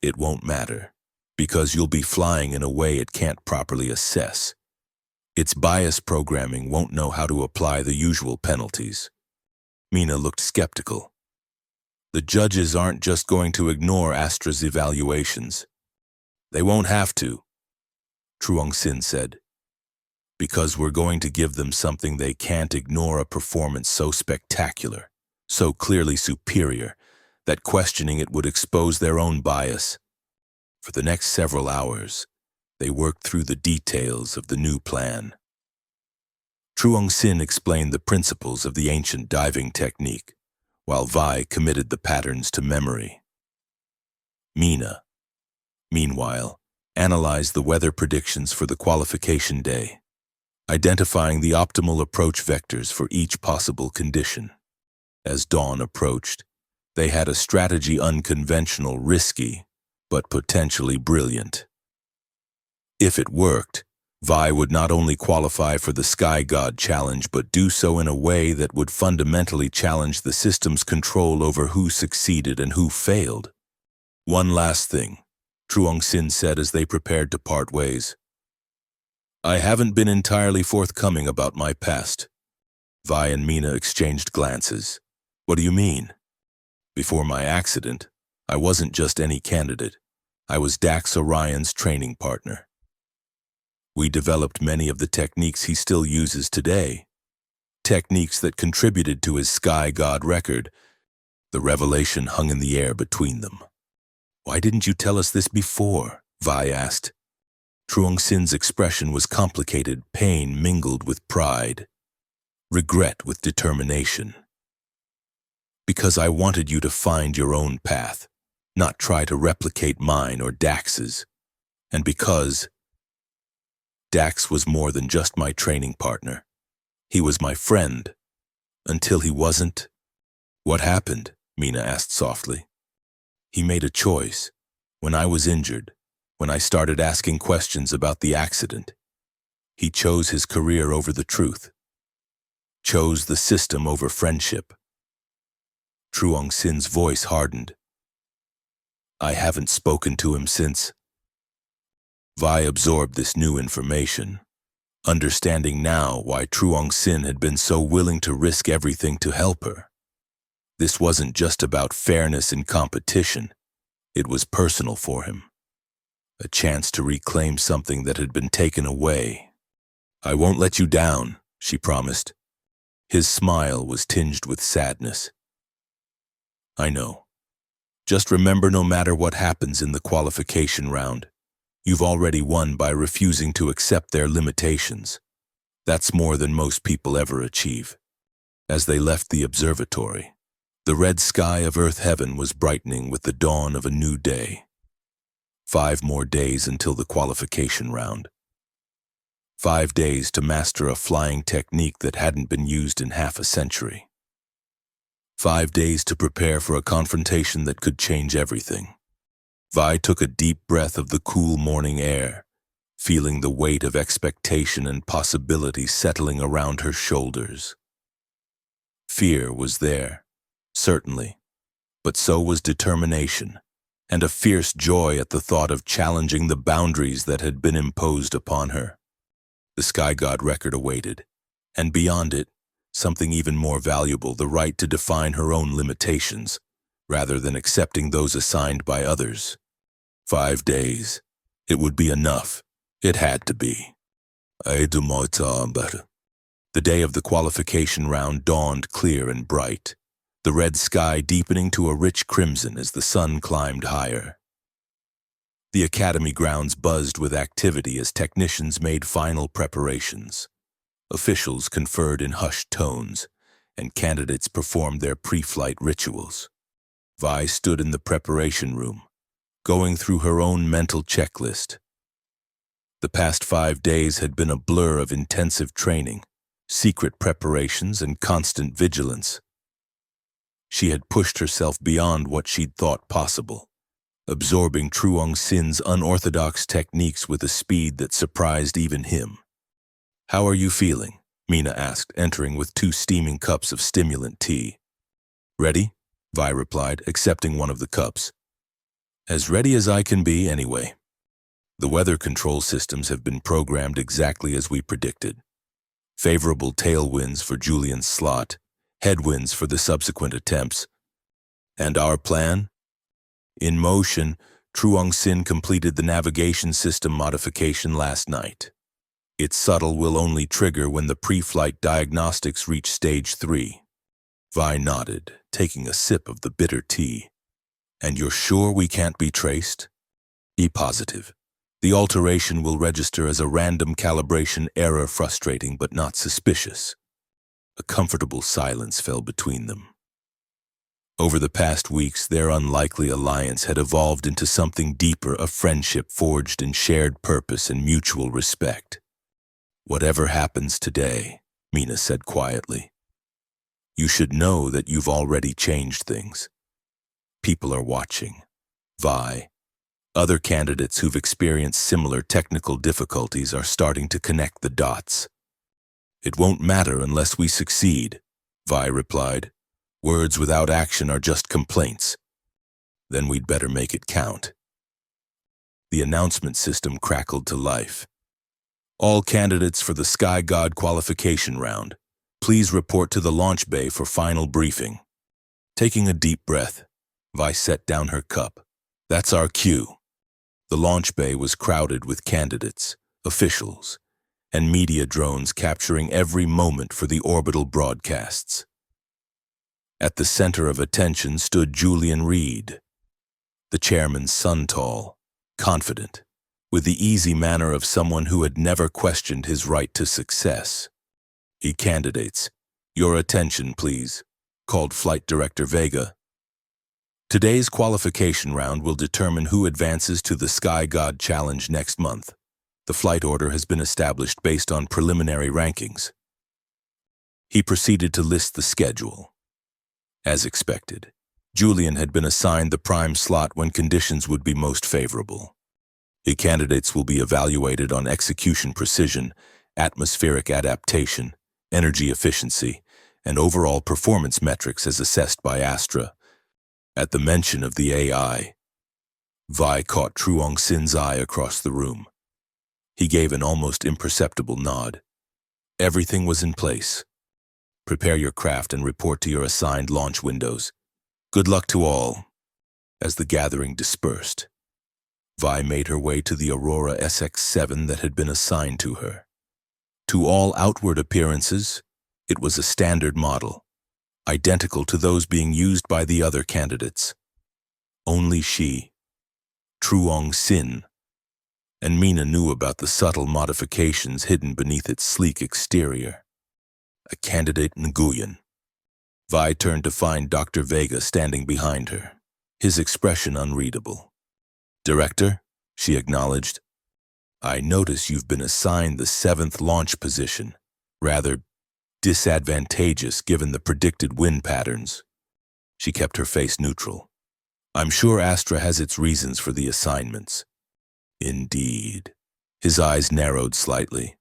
it won't matter, because you'll be flying in a way it can't properly assess. Its bias programming won't know how to apply the usual penalties. Mina looked skeptical. The judges aren't just going to ignore Astra's evaluations. They won't have to, Truong Sin said, because we're going to give them something they can't ignore, a performance so spectacular, so clearly superior, that questioning it would expose their own bias. For the next several hours, they worked through the details of the new plan. Truong Sin explained the principles of the ancient diving technique, while Vi committed the patterns to memory. Mina, meanwhile, analyzed the weather predictions for the qualification day, identifying the optimal approach vectors for each possible condition. As dawn approached, they had a strategy unconventional, risky, but potentially brilliant. If it worked, Vi would not only qualify for the Sky God Challenge, but do so in a way that would fundamentally challenge the system's control over who succeeded and who failed. One last thing, Truong Sin said as they prepared to part ways. I haven't been entirely forthcoming about my past. Vi and Mina exchanged glances. What do you mean? Before my accident, I wasn't just any candidate. I was Dax Orion's training partner. We developed many of the techniques he still uses today, techniques that contributed to his Sky God record. The revelation hung in the air between them. Why didn't you tell us this before? Vi asked. Truong Sin's expression was complicated, pain mingled with pride, regret with determination. Because I wanted you to find your own path, not try to replicate mine or Dax's. And because Dax was more than just my training partner. He was my friend. Until he wasn't. What happened? Mina asked softly. He made a choice. When I was injured, when I started asking questions about the accident, he chose his career over the truth. Chose the system over friendship. Truong Sin's voice hardened. I haven't spoken to him since. Vi absorbed this new information, understanding now why Truong Sin had been so willing to risk everything to help her. This wasn't just about fairness in competition. It was personal for him. A chance to reclaim something that had been taken away. I won't let you down, she promised. His smile was tinged with sadness. I know. Just remember, no matter what happens in the qualification round, you've already won by refusing to accept their limitations. That's more than most people ever achieve. As they left the observatory, the red sky of Earth heaven was brightening with the dawn of a new day. 5 more days until the qualification round. 5 days to master a flying technique that hadn't been used in half a century. 5 days to prepare for a confrontation that could change everything. Vi took a deep breath of the cool morning air, feeling the weight of expectation and possibility settling around her shoulders. Fear was there, certainly, but so was determination, and a fierce joy at the thought of challenging the boundaries that had been imposed upon her. The Sky God record awaited, and beyond it, something even more valuable, the right to define her own limitations, rather than accepting those assigned by others. 5 days. It would be enough. It had to be. The day of the qualification round dawned clear and bright, the red sky deepening to a rich crimson as the sun climbed higher. The academy grounds buzzed with activity as technicians made final preparations. Officials conferred in hushed tones, and candidates performed their pre-flight rituals. Vi stood in the preparation room, going through her own mental checklist. The past 5 days had been a blur of intensive training, secret preparations, and constant vigilance. She had pushed herself beyond what she'd thought possible, absorbing Truong Sin's unorthodox techniques with a speed that surprised even him. How are you feeling? Mina asked, entering with 2 steaming cups of stimulant tea. Ready? Vi replied, accepting one of the cups. As ready as I can be, anyway. The weather control systems have been programmed exactly as we predicted. Favorable tailwinds for Julian's slot, headwinds for the subsequent attempts. And our plan? In motion, Truong Sin completed the navigation system modification last night. Its subtle will only trigger when the pre-flight diagnostics reach stage 3. Vi nodded, taking a sip of the bitter tea. And you're sure we can't be traced? Be positive. The alteration will register as a random calibration error, frustrating but not suspicious. A comfortable silence fell between them. Over the past weeks, their unlikely alliance had evolved into something deeper, a friendship forged in shared purpose and mutual respect. Whatever happens today, Mina said quietly, you should know that you've already changed things. People are watching. Vi, other candidates who've experienced similar technical difficulties are starting to connect the dots. It won't matter unless we succeed, Vi replied. Words without action are just complaints. Then we'd better make it count. The announcement system crackled to life. All candidates for the Sky God qualification round, please report to the launch bay for final briefing. Taking a deep breath, Vi set down her cup. That's our cue. The launch bay was crowded with candidates, officials, and media drones capturing every moment for the orbital broadcasts. At the center of attention stood Julian Reed, the chairman's son, tall, confident, with the easy manner of someone who had never questioned his right to success. Candidates, your attention, please, called Flight Director Vega. Today's qualification round will determine who advances to the Sky God Challenge next month. The flight order has been established based on preliminary rankings. He proceeded to list the schedule. As expected, Julian had been assigned the prime slot when conditions would be most favorable. The candidates will be evaluated on execution precision, atmospheric adaptation, energy efficiency, and overall performance metrics as assessed by Astra. At the mention of the AI, Vi caught Truong Sin's eye across the room. He gave an almost imperceptible nod. Everything was in place. Prepare your craft and report to your assigned launch windows. Good luck to all. As the gathering dispersed, Vi made her way to the Aurora SX-7 that had been assigned to her. To all outward appearances, it was a standard model, identical to those being used by the other candidates. Only she, Truong Sin, and Mina knew about the subtle modifications hidden beneath its sleek exterior. A candidate Nguyen. Vi turned to find Dr. Vega standing behind her, his expression unreadable. Director, she acknowledged, I notice you've been assigned the 7th launch position, rather disadvantageous given the predicted wind patterns. She kept her face neutral. I'm sure Astra has its reasons for the assignments. Indeed. His eyes narrowed slightly.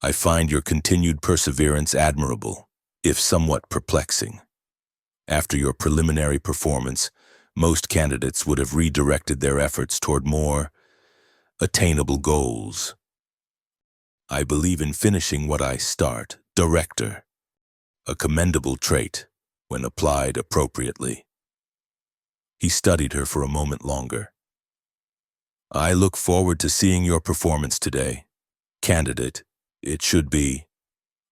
I find your continued perseverance admirable, if somewhat perplexing. After your preliminary performance, most candidates would have redirected their efforts toward more attainable goals. I believe in finishing what I start, Director. A commendable trait, when applied appropriately. He studied her for a moment longer. I look forward to seeing your performance today. Candidate, it should be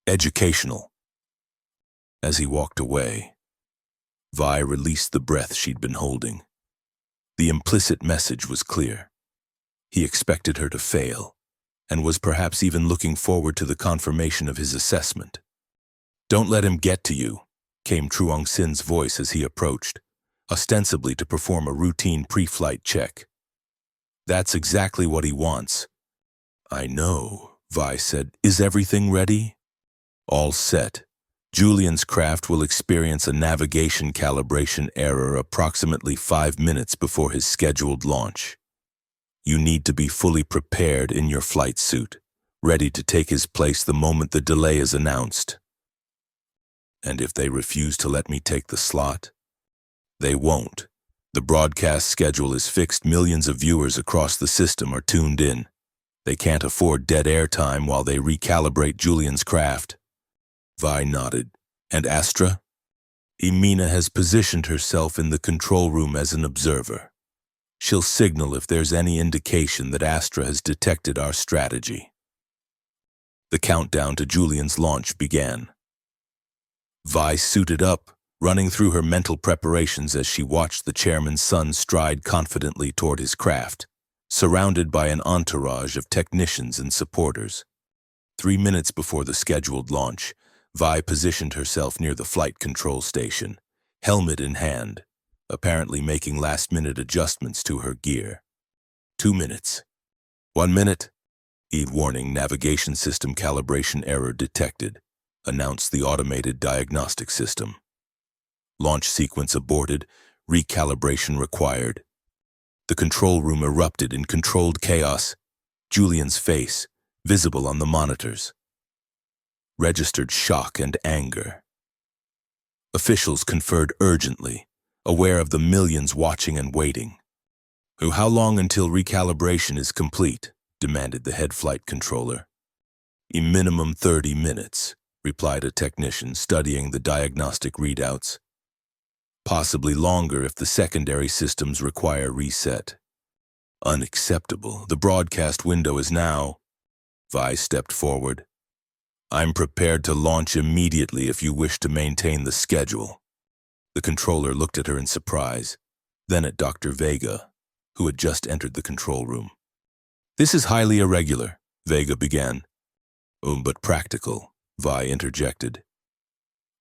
educational. As he walked away, Vi released the breath she'd been holding. The implicit message was clear. He expected her to fail, and was perhaps even looking forward to the confirmation of his assessment. Don't let him get to you, came Truong Sin's voice as he approached, ostensibly to perform a routine pre-flight check. That's exactly what he wants. I know, Vi said. Is everything ready? All set. Julian's craft will experience a navigation calibration error approximately 5 minutes before his scheduled launch. You need to be fully prepared in your flight suit, ready to take his place the moment the delay is announced. And if they refuse to let me take the slot, they won't, The broadcast schedule is fixed. Millions of viewers across the system are tuned in. They can't afford dead air time while they recalibrate Julian's craft. Vi nodded. And Astra? Emina has positioned herself in the control room as an observer. She'll signal if there's any indication that Astra has detected our strategy. The countdown to Julian's launch began. Vi suited up, running through her mental preparations as she watched the chairman's son stride confidently toward his craft, surrounded by an entourage of technicians and supporters. 3 minutes before the scheduled launch, Vi positioned herself near the flight control station, helmet in hand, apparently making last-minute adjustments to her gear. 2 minutes. 1 minute. Warning, navigation system calibration error detected, announced the automated diagnostic system. Launch sequence aborted, recalibration required. The control room erupted in controlled chaos, Julian's face visible on the monitors. Registered shock and anger. Officials conferred urgently, aware of the millions watching and waiting. How long until recalibration is complete? Demanded the head flight controller. A minimum 30 minutes, replied a technician studying the diagnostic readouts. Possibly longer if the secondary systems require reset. Unacceptable. The broadcast window is now. Vi stepped forward. I'm prepared to launch immediately if you wish to maintain the schedule. The controller looked at her in surprise, then at Dr. Vega, who had just entered the control room. This is highly irregular, Vega began. But practical, Vi interjected.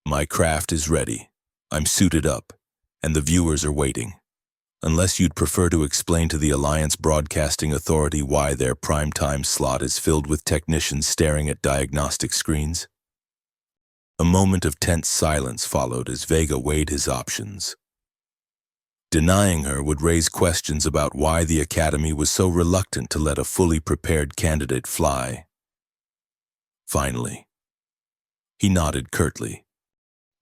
My craft is ready. I'm suited up, and the viewers are waiting. Unless you'd prefer to explain to the Alliance Broadcasting Authority why their primetime slot is filled with technicians staring at diagnostic screens. A moment of tense silence followed as Vega weighed his options. Denying her would raise questions about why the Academy was so reluctant to let a fully prepared candidate fly. Finally, he nodded curtly.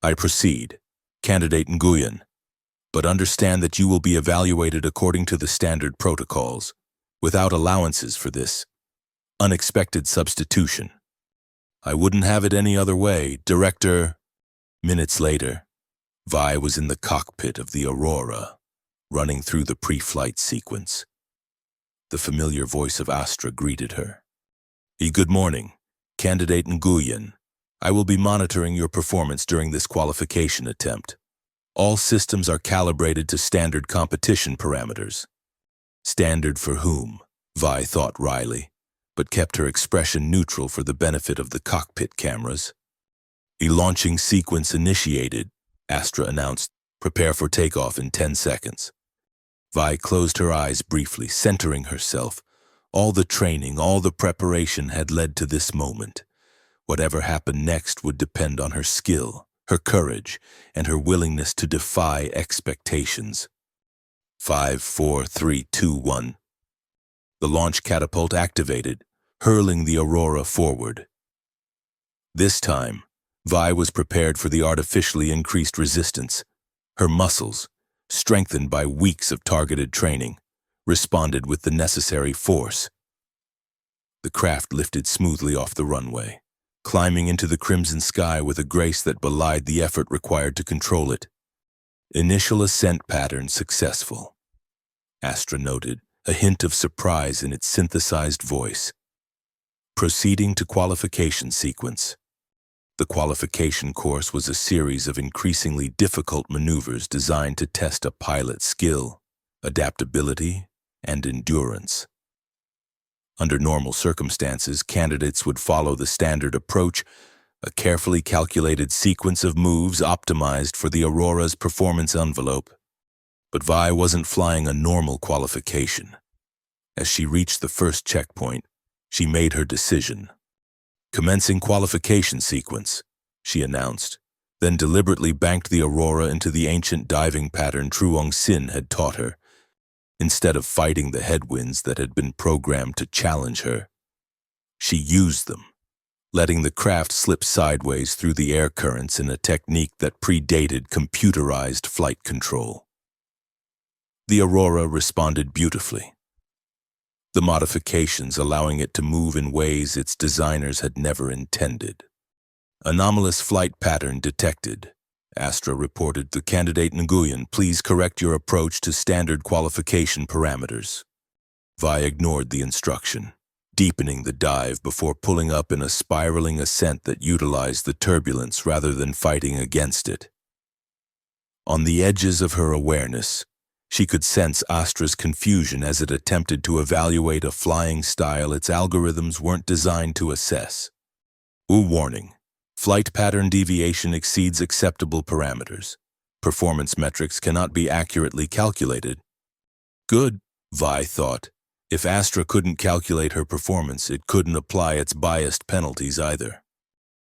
I proceed, Candidate Nguyen, but understand that you will be evaluated according to the standard protocols, without allowances for this unexpected substitution. I wouldn't have it any other way, Director. Minutes later, Vi was in the cockpit of the Aurora, running through the pre-flight sequence. The familiar voice of Astra greeted her. Good morning, Candidate Nguyen. I will be monitoring your performance during this qualification attempt. All systems are calibrated to standard competition parameters. Standard for whom? Vi thought wryly, but kept her expression neutral for the benefit of the cockpit cameras. A launching sequence initiated, Astra announced. Prepare for takeoff in 10 seconds. Vi closed her eyes briefly, centering herself. All the training, all the preparation had led to this moment. Whatever happened next would depend on her skill, her courage, and her willingness to defy expectations. 5, 4, 3, 2, 1. The launch catapult activated, hurling the Aurora forward. This time, Vi was prepared for the artificially increased resistance. Her muscles, strengthened by weeks of targeted training, responded with the necessary force. The craft lifted smoothly off the runway, climbing into the crimson sky with a grace that belied the effort required to control it. Initial ascent pattern successful, Astra noted, a hint of surprise in its synthesized voice. Proceeding to qualification sequence. The qualification course was a series of increasingly difficult maneuvers designed to test a pilot's skill, adaptability, and endurance. Under normal circumstances, candidates would follow the standard approach, a carefully calculated sequence of moves optimized for the Aurora's performance envelope. But Vi wasn't flying a normal qualification. As she reached the first checkpoint, she made her decision. Commencing qualification sequence, she announced, then deliberately banked the Aurora into the ancient diving pattern Truong Sin had taught her. Instead of fighting the headwinds that had been programmed to challenge her, she used them, letting the craft slip sideways through the air currents in a technique that predated computerized flight control. The Aurora responded beautifully, the modifications allowing it to move in ways its designers had never intended. Anomalous flight pattern detected. Astra reported to candidate Nguyen, please correct your approach to standard qualification parameters. Vi ignored the instruction, deepening the dive before pulling up in a spiraling ascent that utilized the turbulence rather than fighting against it. On the edges of her awareness, she could sense Astra's confusion as it attempted to evaluate a flying style its algorithms weren't designed to assess. Warning. Flight pattern deviation exceeds acceptable parameters. Performance metrics cannot be accurately calculated. Good, Vi thought. If Astra couldn't calculate her performance, it couldn't apply its biased penalties either.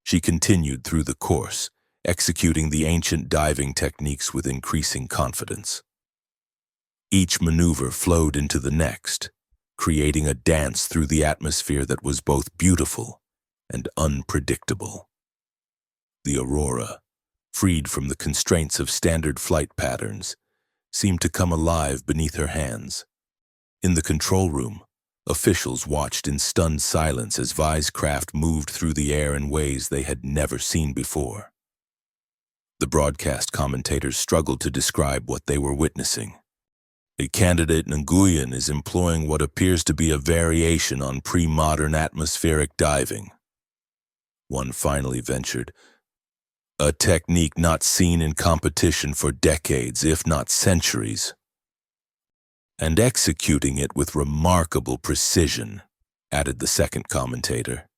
She continued through the course, executing the ancient diving techniques with increasing confidence. Each maneuver flowed into the next, creating a dance through the atmosphere that was both beautiful and unpredictable. The Aurora, freed from the constraints of standard flight patterns, seemed to come alive beneath her hands. In the control room, officials watched in stunned silence as Vi's craft moved through the air in ways they had never seen before. The broadcast commentators struggled to describe what they were witnessing. A candidate Nguyen is employing what appears to be a variation on pre-modern atmospheric diving. One finally ventured, a technique not seen in competition for decades, if not centuries. And executing it with remarkable precision, added the second commentator.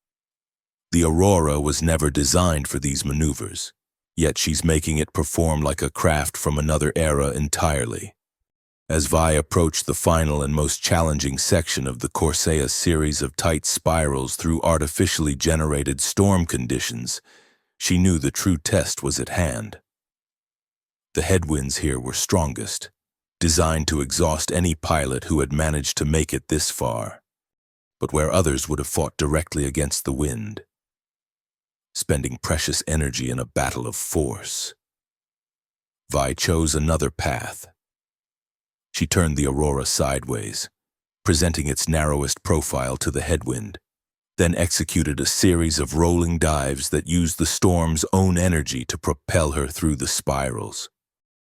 The Aurora was never designed for these maneuvers, yet she's making it perform like a craft from another era entirely. As Vi approached the final and most challenging section of the Corsair series of tight spirals through artificially generated storm conditions, she knew the true test was at hand. The headwinds here were strongest, designed to exhaust any pilot who had managed to make it this far, but where others would have fought directly against the wind, spending precious energy in a battle of force. Vi chose another path. She turned the Aurora sideways, presenting its narrowest profile to the headwind, then executed a series of rolling dives that used the storm's own energy to propel her through the spirals.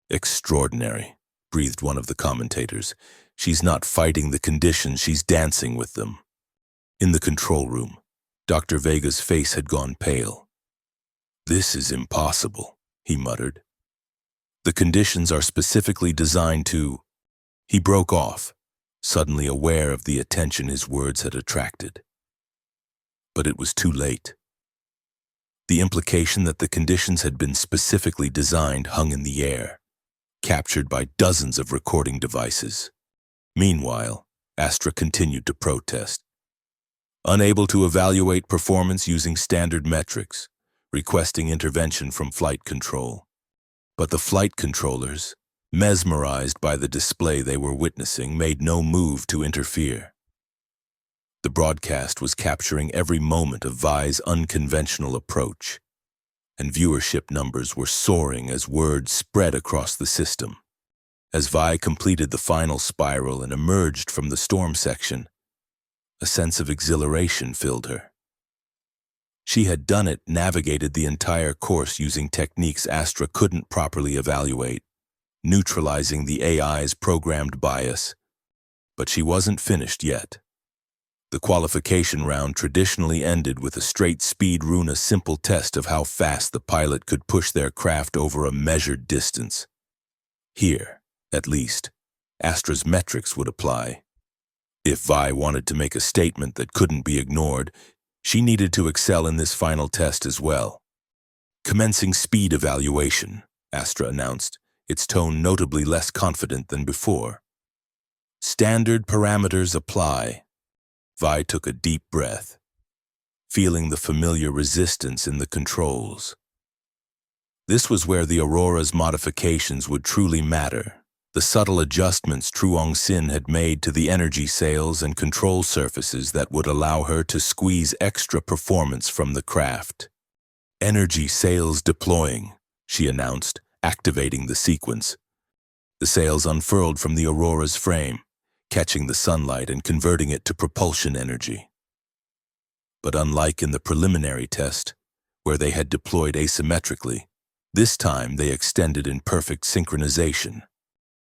Extraordinary, breathed one of the commentators. She's not fighting the conditions, she's dancing with them. In the control room, Dr. Vega's face had gone pale. This is impossible, he muttered. The conditions are specifically designed to... He broke off, suddenly aware of the attention his words had attracted. But it was too late. The implication that the conditions had been specifically designed hung in the air, captured by dozens of recording devices. Meanwhile, Astra continued to protest. Unable to evaluate performance using standard metrics, requesting intervention from flight control. But the flight controllers, mesmerized by the display they were witnessing, made no move to interfere. The broadcast was capturing every moment of Vi's unconventional approach, and viewership numbers were soaring as word spread across the system. As Vi completed the final spiral and emerged from the storm section, a sense of exhilaration filled her. She had done it, navigated the entire course using techniques Astra couldn't properly evaluate, neutralizing the AI's programmed bias. But she wasn't finished yet. The qualification round traditionally ended with a straight speed rune, a simple test of how fast the pilot could push their craft over a measured distance. Here, at least, Astra's metrics would apply. If Vi wanted to make a statement that couldn't be ignored, she needed to excel in this final test as well. Commencing speed evaluation, Astra announced, its tone notably less confident than before. Standard parameters apply. Vi took a deep breath, feeling the familiar resistance in the controls. This was where the Aurora's modifications would truly matter. The subtle adjustments Truong Sin had made to the energy sails and control surfaces that would allow her to squeeze extra performance from the craft. Energy sails deploying, she announced, activating the sequence. The sails unfurled from the Aurora's frame, catching the sunlight and converting it to propulsion energy. But unlike in the preliminary test, where they had deployed asymmetrically, this time they extended in perfect synchronization.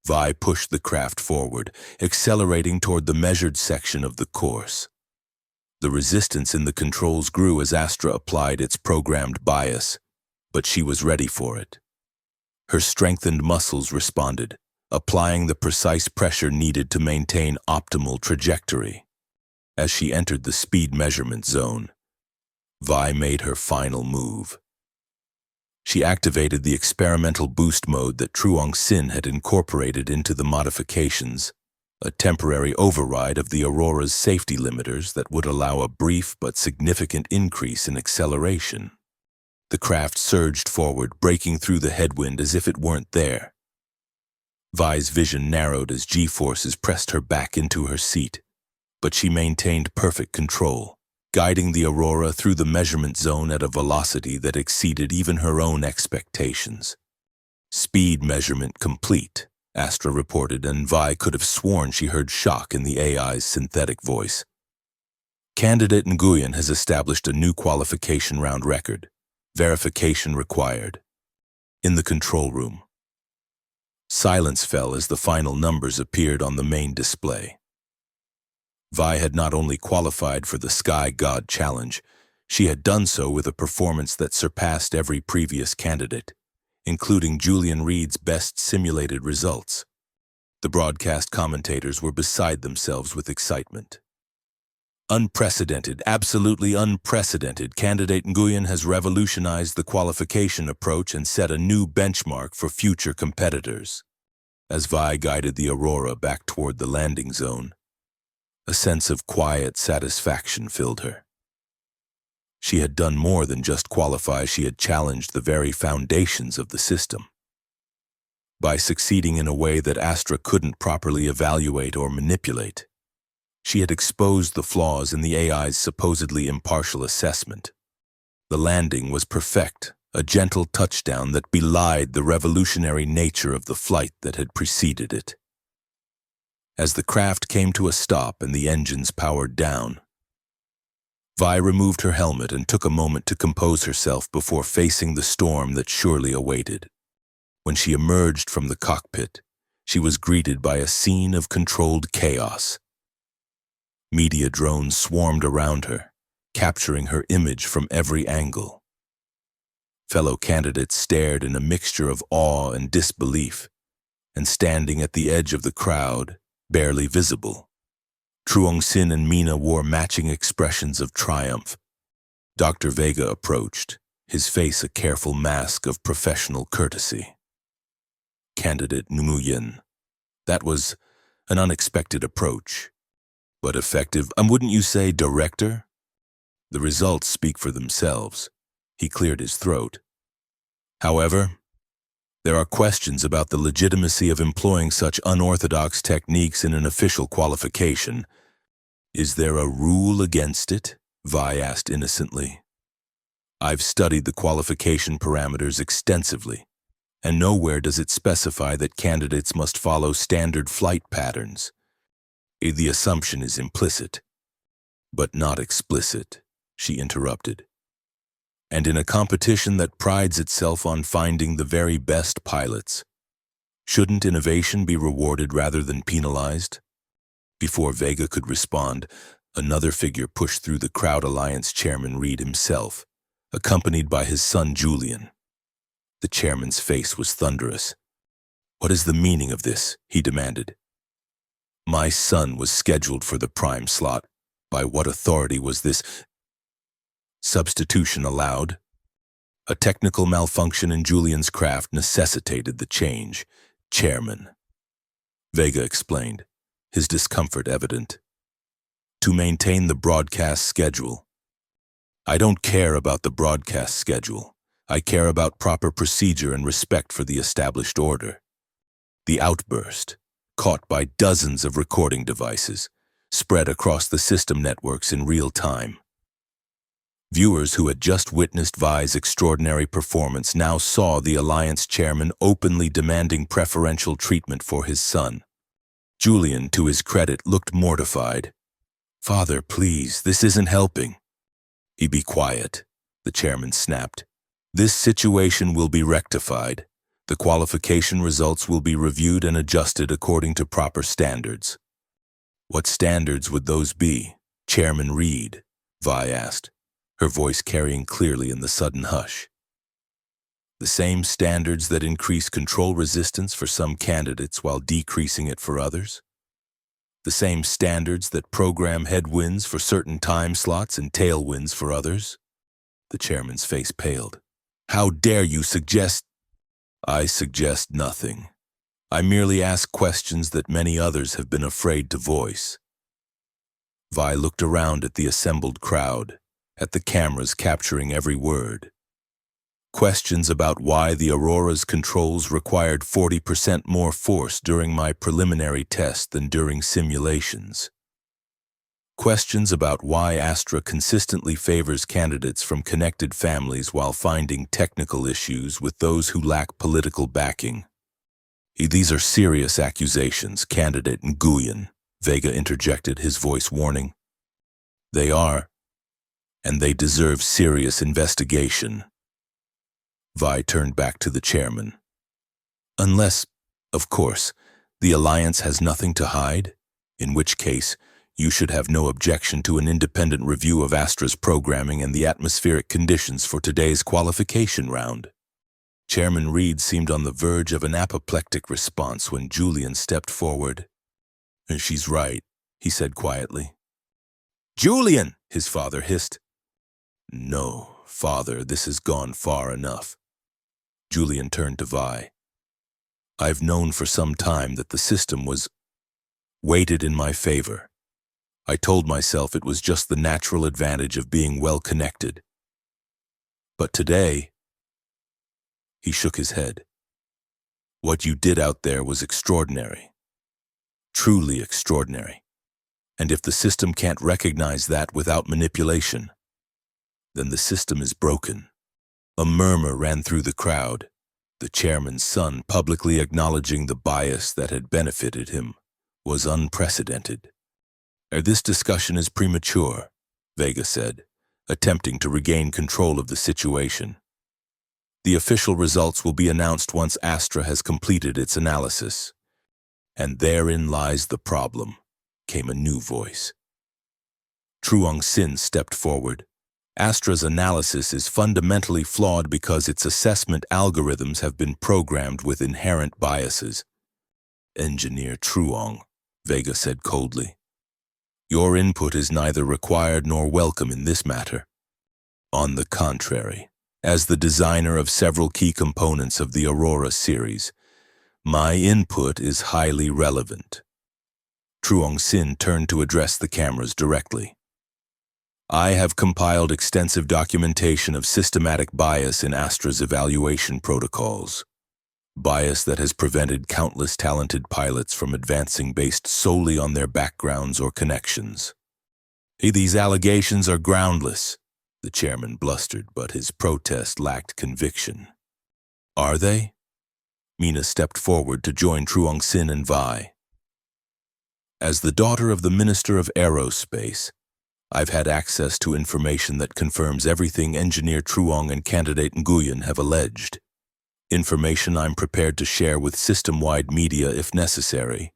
Vi pushed the craft forward, accelerating toward the measured section of the course. The resistance in the controls grew as Astra applied its programmed bias, but she was ready for it. Her strengthened muscles responded, applying the precise pressure needed to maintain optimal trajectory. As she entered the speed measurement zone, Vi made her final move. She activated the experimental boost mode that Truong Sin had incorporated into the modifications, a temporary override of the Aurora's safety limiters that would allow a brief but significant increase in acceleration. The craft surged forward, breaking through the headwind as if it weren't there. Vi's vision narrowed as G-forces pressed her back into her seat, but she maintained perfect control, guiding the Aurora through the measurement zone at a velocity that exceeded even her own expectations. Speed measurement complete, Astra reported, and Vi could have sworn she heard shock in the AI's synthetic voice. Candidate Nguyen has established a new qualification round record. Verification required. In the control room. Silence fell as the final numbers appeared on the main display. Vi had not only qualified for the Sky God Challenge, she had done so with a performance that surpassed every previous candidate, including Julian Reed's best simulated results. The broadcast commentators were beside themselves with excitement. Unprecedented, absolutely unprecedented, candidate Nguyen has revolutionized the qualification approach and set a new benchmark for future competitors. As Vi guided the Aurora back toward the landing zone, a sense of quiet satisfaction filled her. She had done more than just qualify, she had challenged the very foundations of the system. By succeeding in a way that Astra couldn't properly evaluate or manipulate, she had exposed the flaws in the AI's supposedly impartial assessment. The landing was perfect, a gentle touchdown that belied the revolutionary nature of the flight that had preceded it. As the craft came to a stop and the engines powered down, Vi removed her helmet and took a moment to compose herself before facing the storm that surely awaited. When she emerged from the cockpit, she was greeted by a scene of controlled chaos. Media drones swarmed around her, capturing her image from every angle. Fellow candidates stared in a mixture of awe and disbelief, and standing at the edge of the crowd, barely visible, Truong Sin and Mina wore matching expressions of triumph. Dr. Vega approached, his face a careful mask of professional courtesy. Candidate Nguyen. That was an unexpected approach, but effective. Wouldn't you say, Director? The results speak for themselves. He cleared his throat. However, there are questions about the legitimacy of employing such unorthodox techniques in an official qualification. Is there a rule against it? Vi asked innocently. I've studied the qualification parameters extensively, and nowhere does it specify that candidates must follow standard flight patterns. The assumption is implicit, but not explicit, she interrupted. And in a competition that prides itself on finding the very best pilots, shouldn't innovation be rewarded rather than penalized? Before Vega could respond, another figure pushed through the Crowd Alliance chairman Reed himself, accompanied by his son Julian. The chairman's face was thunderous. What is the meaning of this? He demanded. My son was scheduled for the prime slot. By what authority was this substitution allowed? A technical malfunction in Julian's craft necessitated the change. Chairman. Vega explained, his discomfort evident. To maintain the broadcast schedule. I don't care about the broadcast schedule. I care about proper procedure and respect for the established order. The outburst, caught by dozens of recording devices, spread across the system networks in real time. Viewers who had just witnessed Vi's extraordinary performance now saw the Alliance chairman openly demanding preferential treatment for his son. Julian, to his credit, looked mortified. "Father, please, this isn't helping." "Be quiet," the chairman snapped. "This situation will be rectified. The qualification results will be reviewed and adjusted according to proper standards." "What standards would those be, Chairman Reed?" Vi asked, her voice carrying clearly in the sudden hush. "The same standards that increase control resistance for some candidates while decreasing it for others? The same standards that program headwinds for certain time slots and tailwinds for others?" The chairman's face paled. "How dare you suggest—" "I suggest nothing. I merely ask questions that many others have been afraid to voice." Vi looked around at the assembled crowd, at the cameras capturing every word. "Questions about why the Aurora's controls required 40% more force during my preliminary test than during simulations. Questions about why Astra consistently favors candidates from connected families while finding technical issues with those who lack political backing." "These are serious accusations, Candidate Nguyen," Vega interjected, his voice warning. "They are, and they deserve serious investigation." Vi turned back to the chairman. "Unless, of course, the Alliance has nothing to hide, in which case you should have no objection to an independent review of Astra's programming and the atmospheric conditions for today's qualification round." Chairman Reed seemed on the verge of an apoplectic response when Julian stepped forward. "She's right," he said quietly. "Julian!" his father hissed. "No, Father, this has gone far enough." Julian turned to Vi. "I've known for some time that the system was weighted in my favor. I told myself it was just the natural advantage of being well connected. But today—" He shook his head. "What you did out there was extraordinary. Truly extraordinary. And if the system can't recognize that without manipulation, then the system is broken." A murmur ran through the crowd, the chairman's son publicly acknowledging the bias that had benefited him was unprecedented. "This discussion is premature," Vega said, attempting to regain control of the situation. "The official results will be announced once Astra has completed its analysis." "And therein lies the problem," came a new voice. Truong Sin stepped forward. "Astra's analysis is fundamentally flawed because its assessment algorithms have been programmed with inherent biases." "Engineer Truong," Vega said coldly, "your input is neither required nor welcome in this matter. On the contrary, as the designer of several key components of the Aurora series, my input is highly relevant." Truong Sin turned to address the cameras directly. "I have compiled extensive documentation of systematic bias in Astra's evaluation protocols. Bias that has prevented countless talented pilots from advancing based solely on their backgrounds or connections." "These allegations are groundless," the chairman blustered, but his protest lacked conviction. "Are they?" Mina stepped forward to join Truong Sin and Vi. "As the daughter of the Minister of Aerospace, I've had access to information that confirms everything Engineer Truong and Candidate Nguyen have alleged. Information I'm prepared to share with system-wide media if necessary."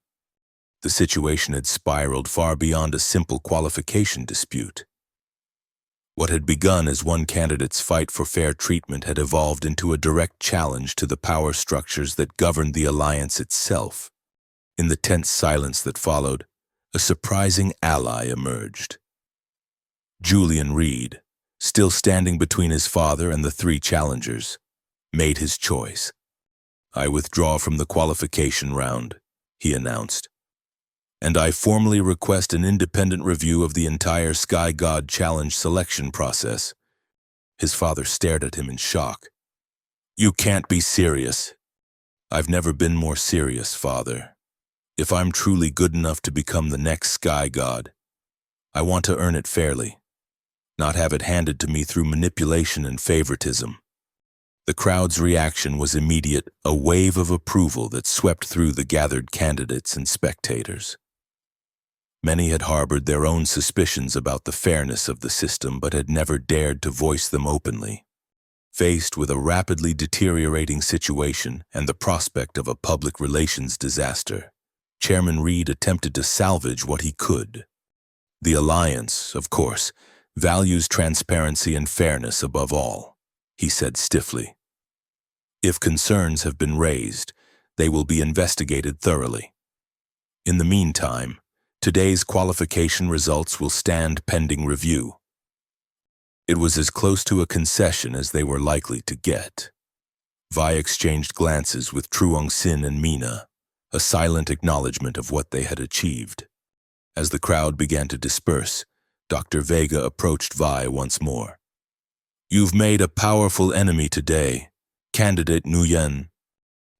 The situation had spiraled far beyond a simple qualification dispute. What had begun as one candidate's fight for fair treatment had evolved into a direct challenge to the power structures that governed the Alliance itself. In the tense silence that followed, a surprising ally emerged. Julian Reed, still standing between his father and the three challengers, made his choice. "I withdraw from the qualification round," he announced. "And I formally request an independent review of the entire Sky God Challenge selection process." His father stared at him in shock. "You can't be serious." "I've never been more serious, Father. If I'm truly good enough to become the next Sky God, I want to earn it fairly. not have it handed to me through manipulation and favoritism. The crowd's reaction was immediate, a wave of approval that swept through the gathered candidates and spectators. Many had harbored their own suspicions about the fairness of the system but had never dared to voice them openly. Faced with a rapidly deteriorating situation and the prospect of a public relations disaster, Chairman Reed attempted to salvage what he could. The Alliance, of course, values transparency and fairness above all, he said stiffly. If concerns have been raised, they will be investigated thoroughly. In the meantime, today's qualification results will stand pending review. It was as close to a concession as they were likely to get. Vi exchanged glances with Truong Sin and Mina, a silent acknowledgement of what they had achieved. As the crowd began to disperse, Dr. Vega approached Vi once more. "You've made a powerful enemy today, Candidate Nguyen."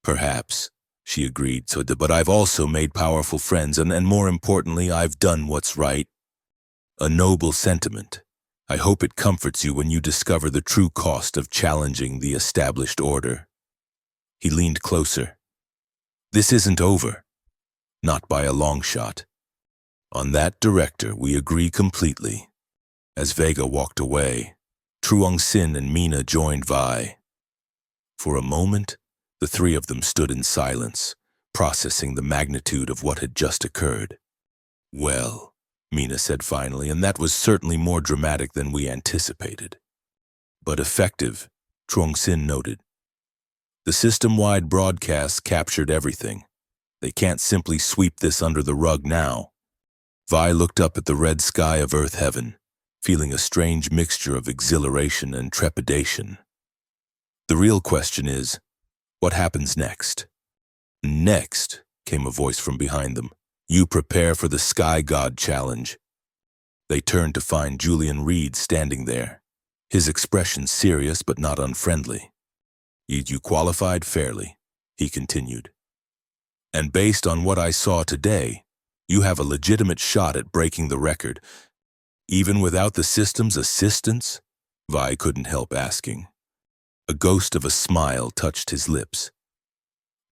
"Perhaps," she agreed, "but I've also made powerful friends, and more importantly, I've done what's right." "A noble sentiment. I hope it comforts you when you discover the true cost of challenging the established order." He leaned closer. "This isn't over. Not by a long shot." "On that, Director, we agree completely." As Vega walked away, Truong Sin and Mina joined Vi. For a moment, the three of them stood in silence, processing the magnitude of what had just occurred. "Well," Mina said finally, "and that was certainly more dramatic than we anticipated." "But effective," Truong Sin noted. "The system-wide broadcasts captured everything. They can't simply sweep this under the rug now." Vi looked up at the red sky of Earth heaven, feeling a strange mixture of exhilaration and trepidation. "The real question is, what happens next?" "Next," came a voice from behind them, "you prepare for the Sky God Challenge." They turned to find Julian Reed standing there, his expression serious but not unfriendly. "You qualified fairly," he continued. "And based on what I saw today, you have a legitimate shot at breaking the record. Even without the system's assistance?" Vi couldn't help asking. A ghost of a smile touched his lips.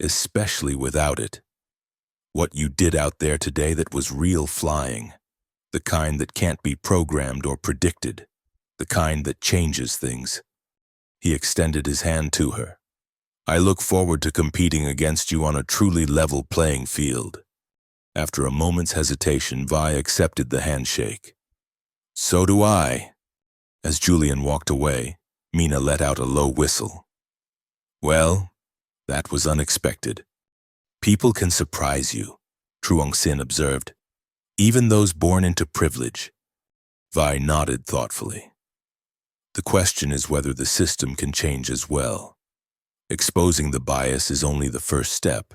"Especially without it. What you did out there today, that was real flying. The kind that can't be programmed or predicted. The kind that changes things." He extended his hand to her. "I look forward to competing against you on a truly level playing field." After a moment's hesitation, Vi accepted the handshake. "So do I." As Julian walked away, Mina let out a low whistle. "Well, that was unexpected. People can surprise you," Truong Sin observed. "Even those born into privilege." Vi nodded thoughtfully. "The question is whether the system can change as well. Exposing the bias is only the first step.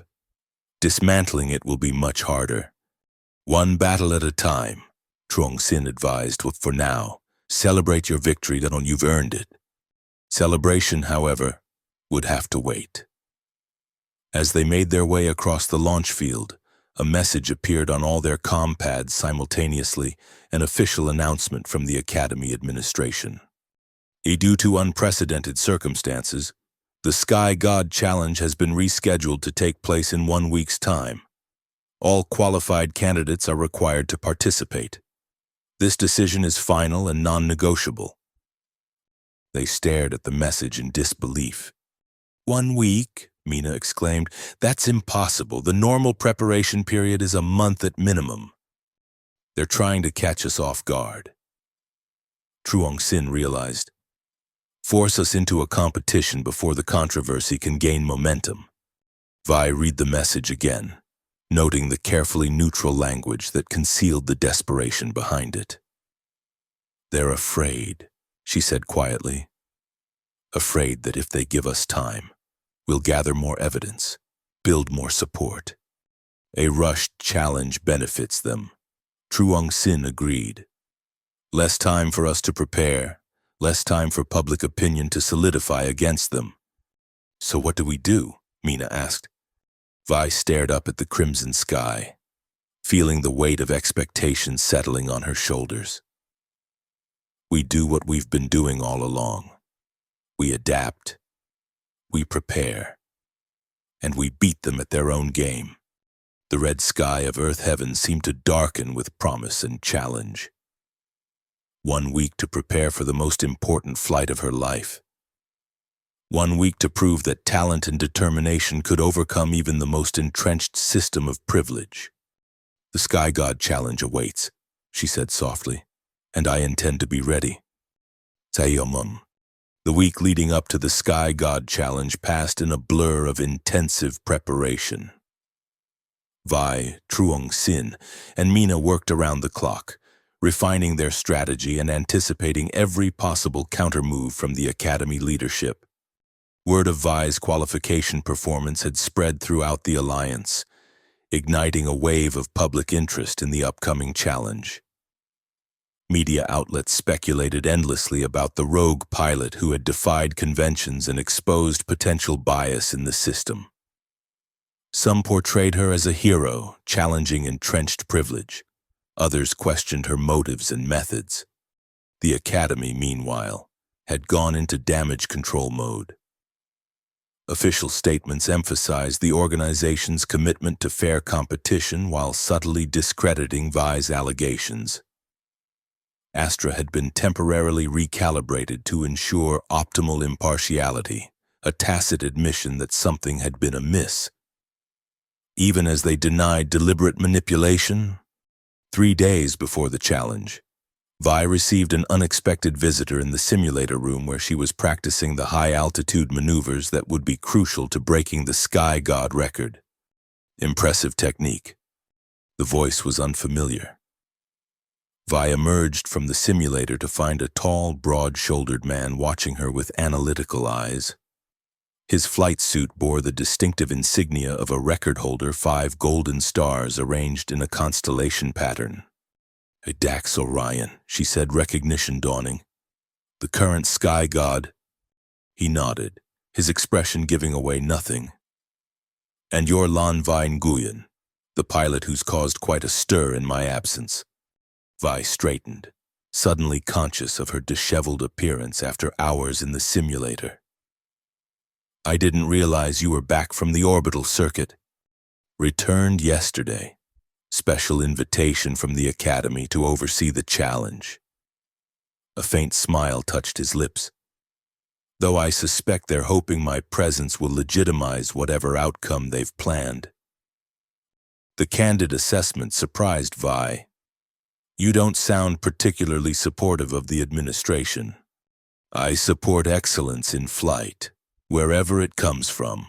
Dismantling it will be much harder. One battle at a time," Truong Sin advised. "For now, celebrate your victory, that you've earned it. Celebration, however, would have to wait." As they made their way across the launch field, a message appeared on all their comm pads simultaneously, an official announcement from the Academy administration. Due to unprecedented circumstances, the Sky God Challenge has been rescheduled to take place in 1 week's time. All qualified candidates are required to participate. This decision is final and non-negotiable. They stared at the message in disbelief. 1 week? Mina exclaimed. "That's impossible. The normal preparation period is a month at minimum." "They're trying to catch us off guard," Truong Sin realized. "Force us into a competition before the controversy can gain momentum." Vi read the message again, noting the carefully neutral language that concealed the desperation behind it. "They're afraid," she said quietly. "Afraid that if they give us time, we'll gather more evidence, build more support. A rushed challenge benefits them." Truong Sin agreed. "Less time for us to prepare, less time for public opinion to solidify against them." "So what do we do?" Mina asked. Vi stared up at the crimson sky, feeling the weight of expectation settling on her shoulders. We do what we've been doing all along. We adapt, we prepare, and we beat them at their own game. The red sky of Earth heaven seemed to darken with promise and challenge. 1 week to prepare for the most important flight of her life. 1 week to prove that talent and determination could overcome even the most entrenched system of privilege. The Sky God challenge awaits, she said softly, and I intend to be ready. Sayomum. The week leading up to the Sky God challenge passed in a blur of intensive preparation. Vi, Truong Sin, and Mina worked around the clock, refining their strategy and anticipating every possible countermove from the Academy leadership. Word of Vi's qualification performance had spread throughout the Alliance, igniting a wave of public interest in the upcoming challenge. Media outlets speculated endlessly about the rogue pilot who had defied conventions and exposed potential bias in the system. Some portrayed her as a hero, challenging entrenched privilege. Others questioned her motives and methods. The Academy, meanwhile, had gone into damage control mode. Official statements emphasized the organization's commitment to fair competition while subtly discrediting Vi's allegations. Astra had been temporarily recalibrated to ensure optimal impartiality, a tacit admission that something had been amiss. Even as they denied deliberate manipulation, 3 days before the challenge, Vi received an unexpected visitor in the simulator room where she was practicing the high-altitude maneuvers that would be crucial to breaking the Sky God record. Impressive technique. The voice was unfamiliar. Vi emerged from the simulator to find a tall, broad-shouldered man watching her with analytical eyes. His flight suit bore the distinctive insignia of a record holder, 5 golden stars arranged in a constellation pattern. A Dax Orion, she said, recognition dawning. The current Sky God. He nodded, his expression giving away nothing. And you're Lan Vi Nguyen, the pilot who's caused quite a stir in my absence. Vi straightened, suddenly conscious of her disheveled appearance after hours in the simulator. I didn't realize you were back from the orbital circuit. Returned yesterday. Special invitation from the Academy to oversee the challenge. A faint smile touched his lips. Though I suspect they're hoping my presence will legitimize whatever outcome they've planned. The candid assessment surprised Vi. You don't sound particularly supportive of the administration. I support excellence in flight, wherever it comes from.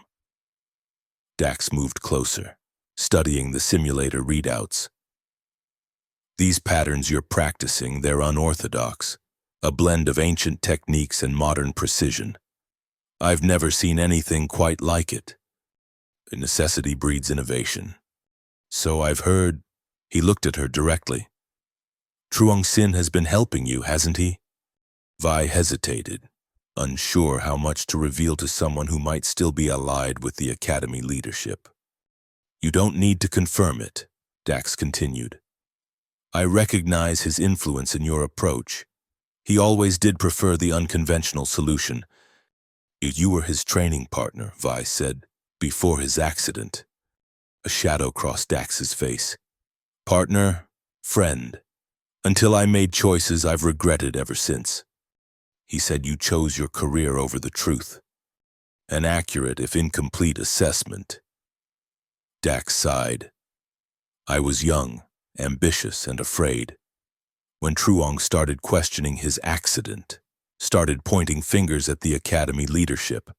Dax moved closer, studying the simulator readouts. These patterns you're practicing, they're unorthodox, a blend of ancient techniques and modern precision. I've never seen anything quite like it. Necessity breeds innovation. So I've heard. He looked at her directly. Truong Sin has been helping you, hasn't he? Vi hesitated, unsure how much to reveal to someone who might still be allied with the Academy leadership. You don't need to confirm it, Dax continued. I recognize his influence in your approach. He always did prefer the unconventional solution. You were his training partner, Vi said, before his accident. A shadow crossed Dax's face. Partner, friend. Until I made choices I've regretted ever since. He said you chose your career over the truth. An accurate, if incomplete, assessment. Dax sighed. I was young, ambitious, and afraid. When Truong started questioning his accident, started pointing fingers at the Academy leadership,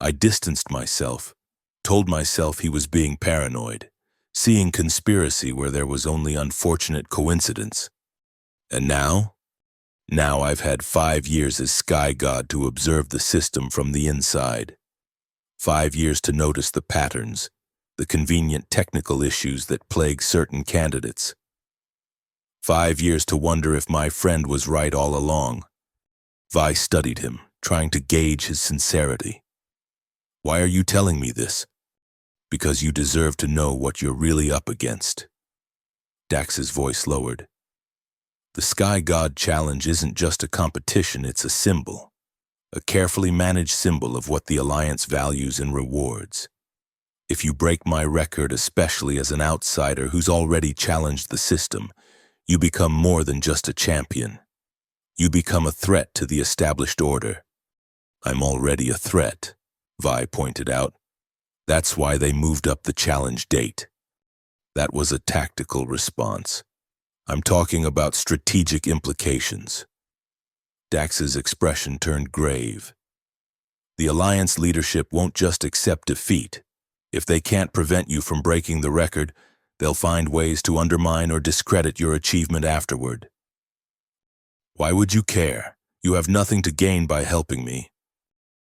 I distanced myself, told myself he was being paranoid, seeing conspiracy where there was only unfortunate coincidence. And now? Now I've had 5 years as Sky God to observe the system from the inside. 5 years to notice the patterns, the convenient technical issues that plague certain candidates. 5 years to wonder if my friend was right all along. Vi studied him, trying to gauge his sincerity. Why are you telling me this? Because you deserve to know what you're really up against. Dax's voice lowered. The Sky God Challenge isn't just a competition, it's a symbol. A carefully managed symbol of what the Alliance values and rewards. If you break my record, especially as an outsider who's already challenged the system, you become more than just a champion. You become a threat to the established order. I'm already a threat, Vi pointed out. That's why they moved up the challenge date. That was a tactical response. I'm talking about strategic implications. Dax's expression turned grave. The Alliance leadership won't just accept defeat. If they can't prevent you from breaking the record, they'll find ways to undermine or discredit your achievement afterward. Why would you care? You have nothing to gain by helping me.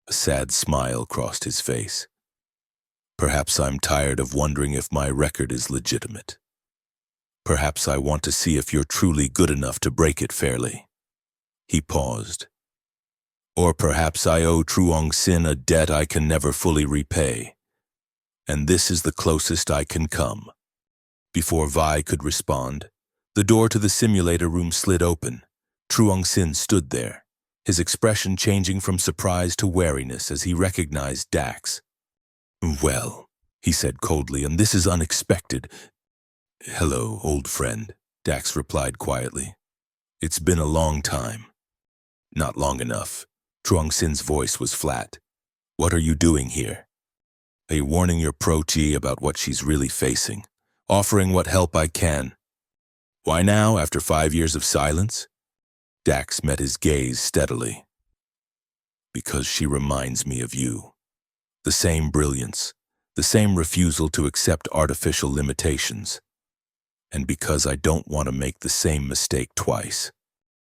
A sad smile crossed his face. Perhaps I'm tired of wondering if my record is legitimate. Perhaps I want to see if you're truly good enough to break it fairly. He paused. Or perhaps I owe Truong Sin a debt I can never fully repay. And this is the closest I can come. Before Vi could respond, the door to the simulator room slid open. Truong Sin stood there, his expression changing from surprise to wariness as he recognized Dax. Well, he said coldly, and this is unexpected. Hello, old friend, Dax replied quietly. It's been a long time. Not long enough. Truong Sin's voice was flat. What are you doing here? Are you warning your protege about what she's really facing? Offering what help I can? Why now, after 5 years of silence? Dax met his gaze steadily. Because she reminds me of you. The same brilliance, the same refusal to accept artificial limitations. And because I don't want to make the same mistake twice.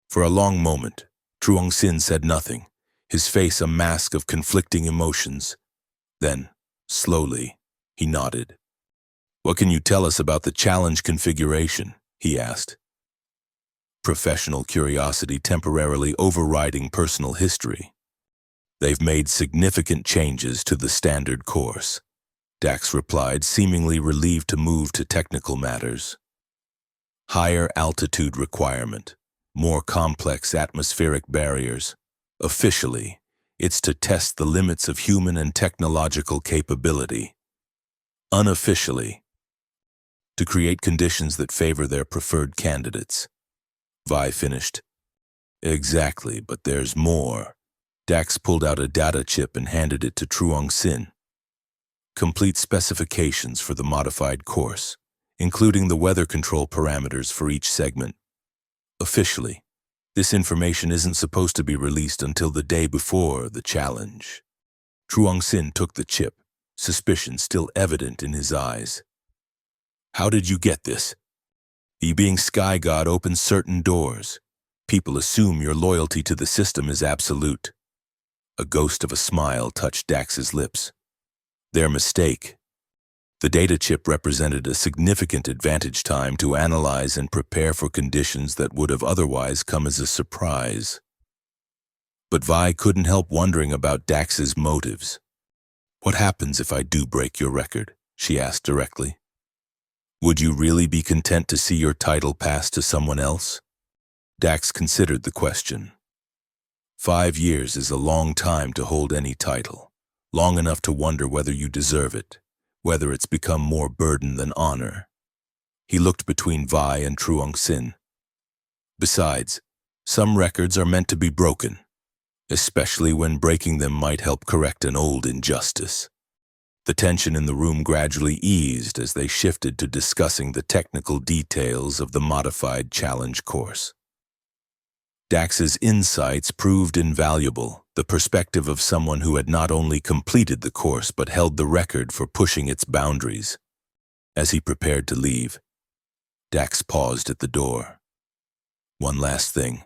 For a long moment, Truong Sin said nothing, his face a mask of conflicting emotions. Then, slowly, he nodded. What can you tell us about the challenge configuration? He asked. Professional curiosity temporarily overriding personal history. They've made significant changes to the standard course, Dax replied, seemingly relieved to move to technical matters. Higher altitude requirement, more complex atmospheric barriers. Officially, it's to test the limits of human and technological capability. Unofficially, to create conditions that favor their preferred candidates. Vi finished. Exactly, but there's more. Dax pulled out a data chip and handed it to Truong Sin. Complete specifications for the modified course, including the weather control parameters for each segment. Officially, this information isn't supposed to be released until the day before the challenge. Truong Sin took the chip, suspicion still evident in his eyes. How did you get this? You being Sky God opens certain doors. People assume your loyalty to the system is absolute. A ghost of a smile touched Dax's lips. Their mistake. The data chip represented a significant advantage time to analyze and prepare for conditions that would have otherwise come as a surprise. But Vi couldn't help wondering about Dax's motives. What happens if I do break your record? She asked directly. Would you really be content to see your title passed to someone else? Dax considered the question. 5 years is a long time to hold any title, long enough to wonder whether you deserve it, whether it's become more burden than honor. He looked between Vi and Truong Sin. Besides, some records are meant to be broken, especially when breaking them might help correct an old injustice. The tension in the room gradually eased as they shifted to discussing the technical details of the modified challenge course. Dax's insights proved invaluable, the perspective of someone who had not only completed the course but held the record for pushing its boundaries. As he prepared to leave, Dax paused at the door. One last thing.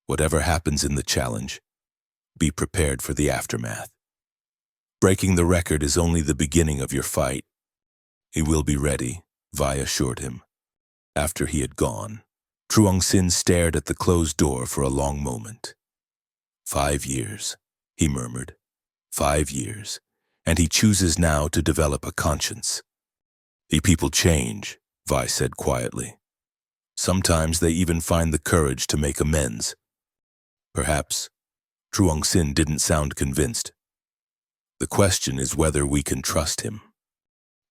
Whatever happens in the challenge, be prepared for the aftermath. Breaking the record is only the beginning of your fight. He will be ready, Vi assured him. After he had gone, Truong Sin stared at the closed door for a long moment. 5 years, he murmured. 5 years, and he chooses now to develop a conscience. The people change, Vi said quietly. Sometimes they even find the courage to make amends. Perhaps Truong Sin didn't sound convinced. The question is whether we can trust him.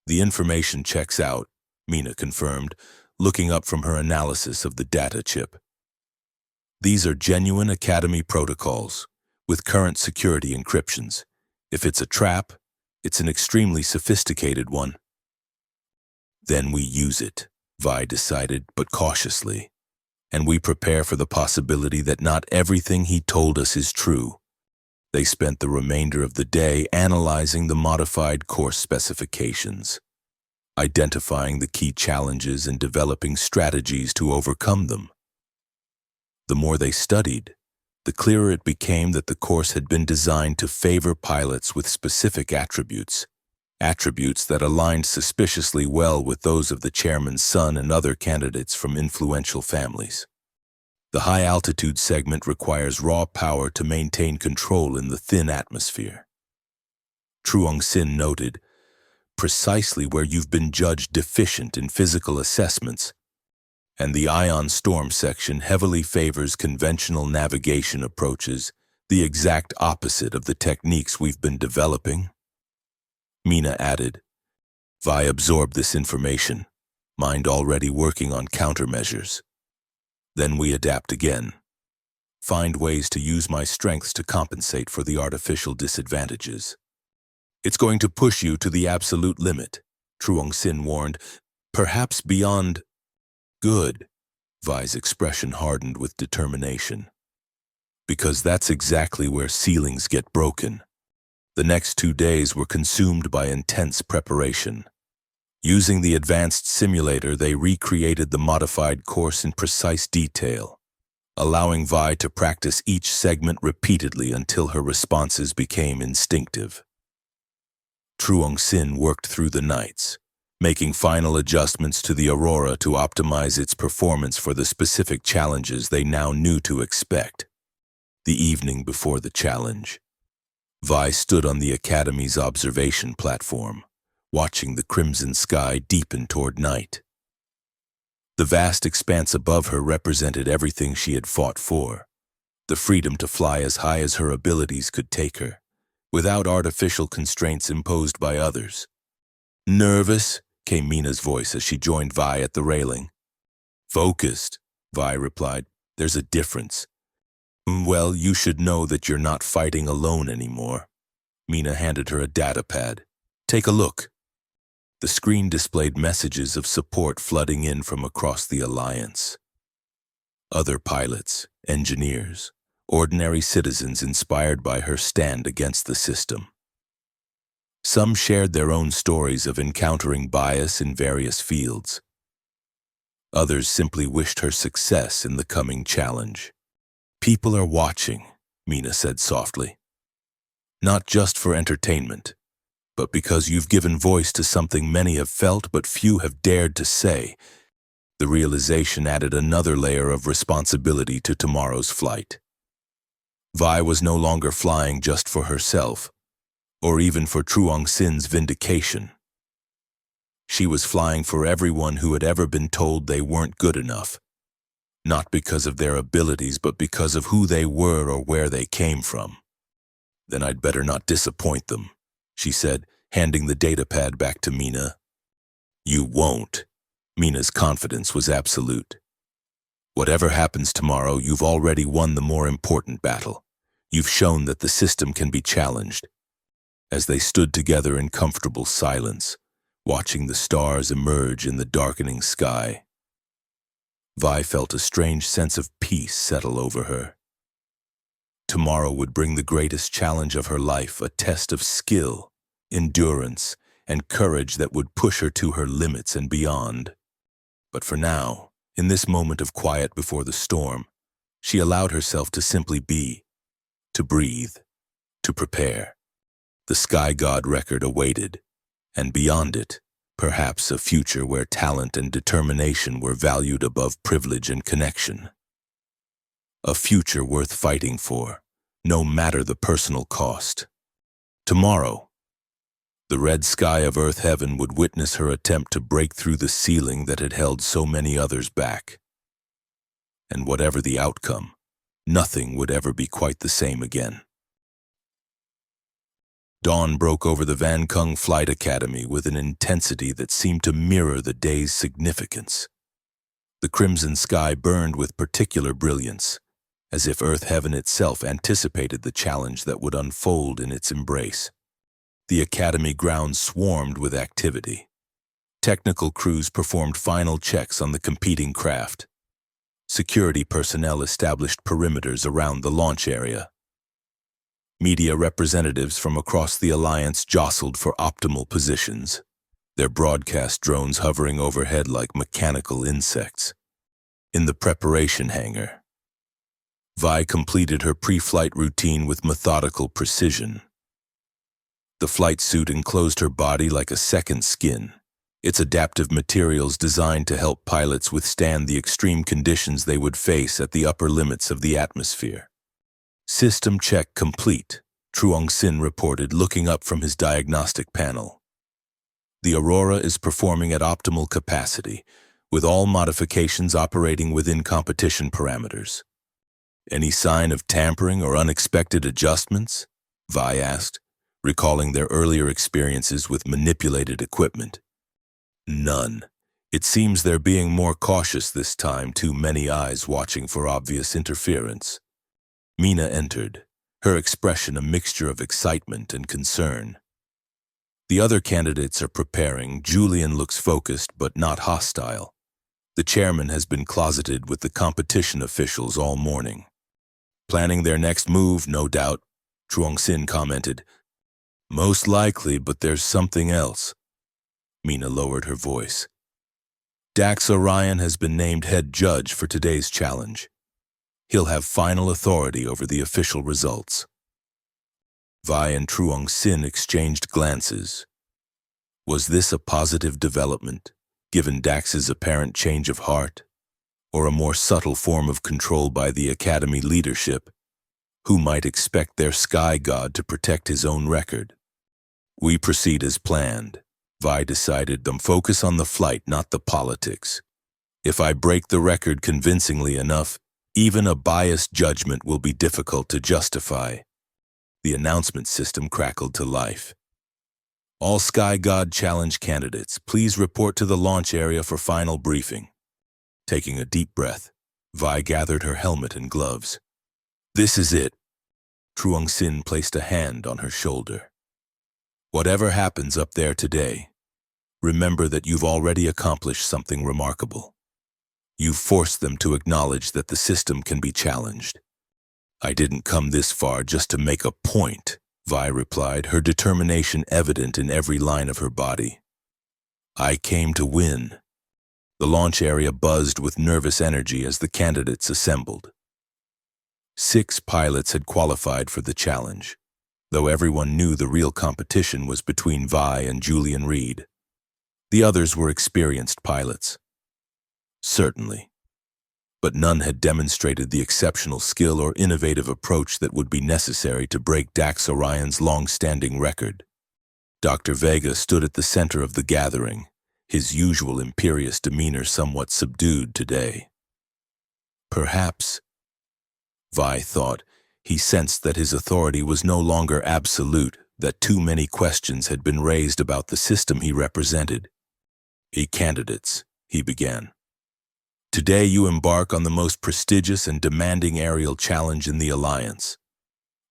The information checks out, Mina confirmed, looking up from her analysis of the data chip. These are genuine Academy protocols, with current security encryptions. If it's a trap, it's an extremely sophisticated one. Then we use it, Vi decided, but cautiously. And we prepare for the possibility that not everything he told us is true. They spent the remainder of the day analyzing the modified course specifications, identifying the key challenges and developing strategies to overcome them. The more they studied, the clearer it became that the course had been designed to favor pilots with specific attributes that aligned suspiciously well with those of the chairman's son and other candidates from influential families. The high-altitude segment requires raw power to maintain control in the thin atmosphere. Truong Sin noted, precisely where you've been judged deficient in physical assessments, and the ion storm section heavily favors conventional navigation approaches, the exact opposite of the techniques we've been developing. Mina added, Vi absorbed this information, mind already working on countermeasures. Then we adapt again. Find ways to use my strengths to compensate for the artificial disadvantages. It's going to push you to the absolute limit, Truong Sin warned, perhaps beyond good. Vi's expression hardened with determination. Because that's exactly where ceilings get broken. The next 2 days were consumed by intense preparation. Using the advanced simulator, they recreated the modified course in precise detail, allowing Vi to practice each segment repeatedly until her responses became instinctive. Truong Sin worked through the nights, making final adjustments to the Aurora to optimize its performance for the specific challenges they now knew to expect. The evening before the challenge, Vi stood on the Academy's observation platform, watching the crimson sky deepen toward night. The vast expanse above her represented everything she had fought for, the freedom to fly as high as her abilities could take her, without artificial constraints imposed by others. Nervous, came Mina's voice as she joined Vi at the railing. Focused, Vi replied. There's a difference. Well, you should know that you're not fighting alone anymore. Mina handed her a data pad. Take a look. The screen displayed messages of support flooding in from across the Alliance. Other pilots, engineers, ordinary citizens inspired by her stand against the system. Some shared their own stories of encountering bias in various fields. Others simply wished her success in the coming challenge. People are watching, Mina said softly. Not just for entertainment, but because you've given voice to something many have felt but few have dared to say. The realization added another layer of responsibility to tomorrow's flight. Vi was no longer flying just for herself, or even for Truong Sin's vindication. She was flying for everyone who had ever been told they weren't good enough, not because of their abilities but because of who they were or where they came from. Then I'd better not disappoint them, she said, handing the datapad back to Mina. You won't. Mina's confidence was absolute. Whatever happens tomorrow, you've already won the more important battle. You've shown that the system can be challenged. As they stood together in comfortable silence, watching the stars emerge in the darkening sky, Vi felt a strange sense of peace settle over her. Tomorrow would bring the greatest challenge of her life, a test of skill, endurance, and courage that would push her to her limits and beyond. But for now, in this moment of quiet before the storm, she allowed herself to simply be, to breathe, to prepare. The Sky God record awaited, and beyond it, perhaps a future where talent and determination were valued above privilege and connection. A future worth fighting for, no matter the personal cost. Tomorrow, the red sky of Earth heaven would witness her attempt to break through the ceiling that had held so many others back. and whatever the outcome, nothing would ever be quite the same again. Dawn broke over the Van Kung Flight Academy with an intensity that seemed to mirror the day's significance. The crimson sky burned with particular brilliance, as if Earth Heaven itself anticipated the challenge that would unfold in its embrace. The Academy grounds swarmed with activity. Technical crews performed final checks on the competing craft. Security personnel established perimeters around the launch area. Media representatives from across the Alliance jostled for optimal positions, their broadcast drones hovering overhead like mechanical insects. In the preparation hangar, Vi completed her pre-flight routine with methodical precision. The flight suit enclosed her body like a second skin, its adaptive materials designed to help pilots withstand the extreme conditions they would face at the upper limits of the atmosphere. System check complete, Truong Sin reported, looking up from his diagnostic panel. The Aurora is performing at optimal capacity, with all modifications operating within competition parameters. Any sign of tampering or unexpected adjustments? Vi asked, recalling their earlier experiences with manipulated equipment. None. It seems they're being more cautious this time, too many eyes watching for obvious interference. Mina entered, her expression a mixture of excitement and concern. The other candidates are preparing. Julian looks focused but not hostile. The chairman has been closeted with the competition officials all morning. Planning their next move, no doubt, Truong Sin commented. Most likely, but there's something else. Mina lowered her voice. Dax Orion has been named head judge for today's challenge. He'll have final authority over the official results. Vi and Truong Sin exchanged glances. Was this a positive development, given Dax's apparent change of heart, or a more subtle form of control by the Academy leadership, who might expect their sky god to protect his own record? We proceed as planned, Vi decided. Them focus on the flight, not the politics. If I break the record convincingly enough, even a biased judgment will be difficult to justify. The announcement system crackled to life. All Sky God Challenge candidates, please report to the launch area for final briefing. Taking a deep breath, Vi gathered her helmet and gloves. This is it. Truong Sin placed a hand on her shoulder. Whatever happens up there today, remember that you've already accomplished something remarkable. You've forced them to acknowledge that the system can be challenged. I didn't come this far just to make a point, Vi replied, her determination evident in every line of her body. I came to win. The launch area buzzed with nervous energy as the candidates assembled. 6 pilots had qualified for the challenge, though everyone knew the real competition was between Vi and Julian Reed. The others were experienced pilots. Certainly. But none had demonstrated the exceptional skill or innovative approach that would be necessary to break Dax Orion's long-standing record. Dr. Vega stood at the center of the gathering, his usual imperious demeanor somewhat subdued today. Perhaps, Vi thought, he sensed that his authority was no longer absolute, that too many questions had been raised about the system he represented. Candidates, he began. Today you embark on the most prestigious and demanding aerial challenge in the Alliance.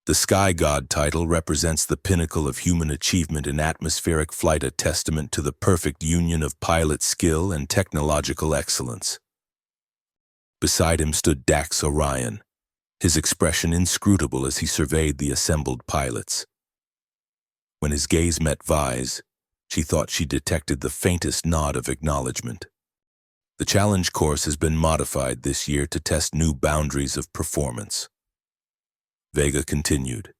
The Sky God title represents the pinnacle of human achievement in atmospheric flight, a testament to the perfect union of pilot skill and technological excellence. Beside him stood Dax Orion, his expression inscrutable as he surveyed the assembled pilots. When his gaze met Vi's, she thought she detected the faintest nod of acknowledgement. The challenge course has been modified this year to test new boundaries of performance. Vega continued.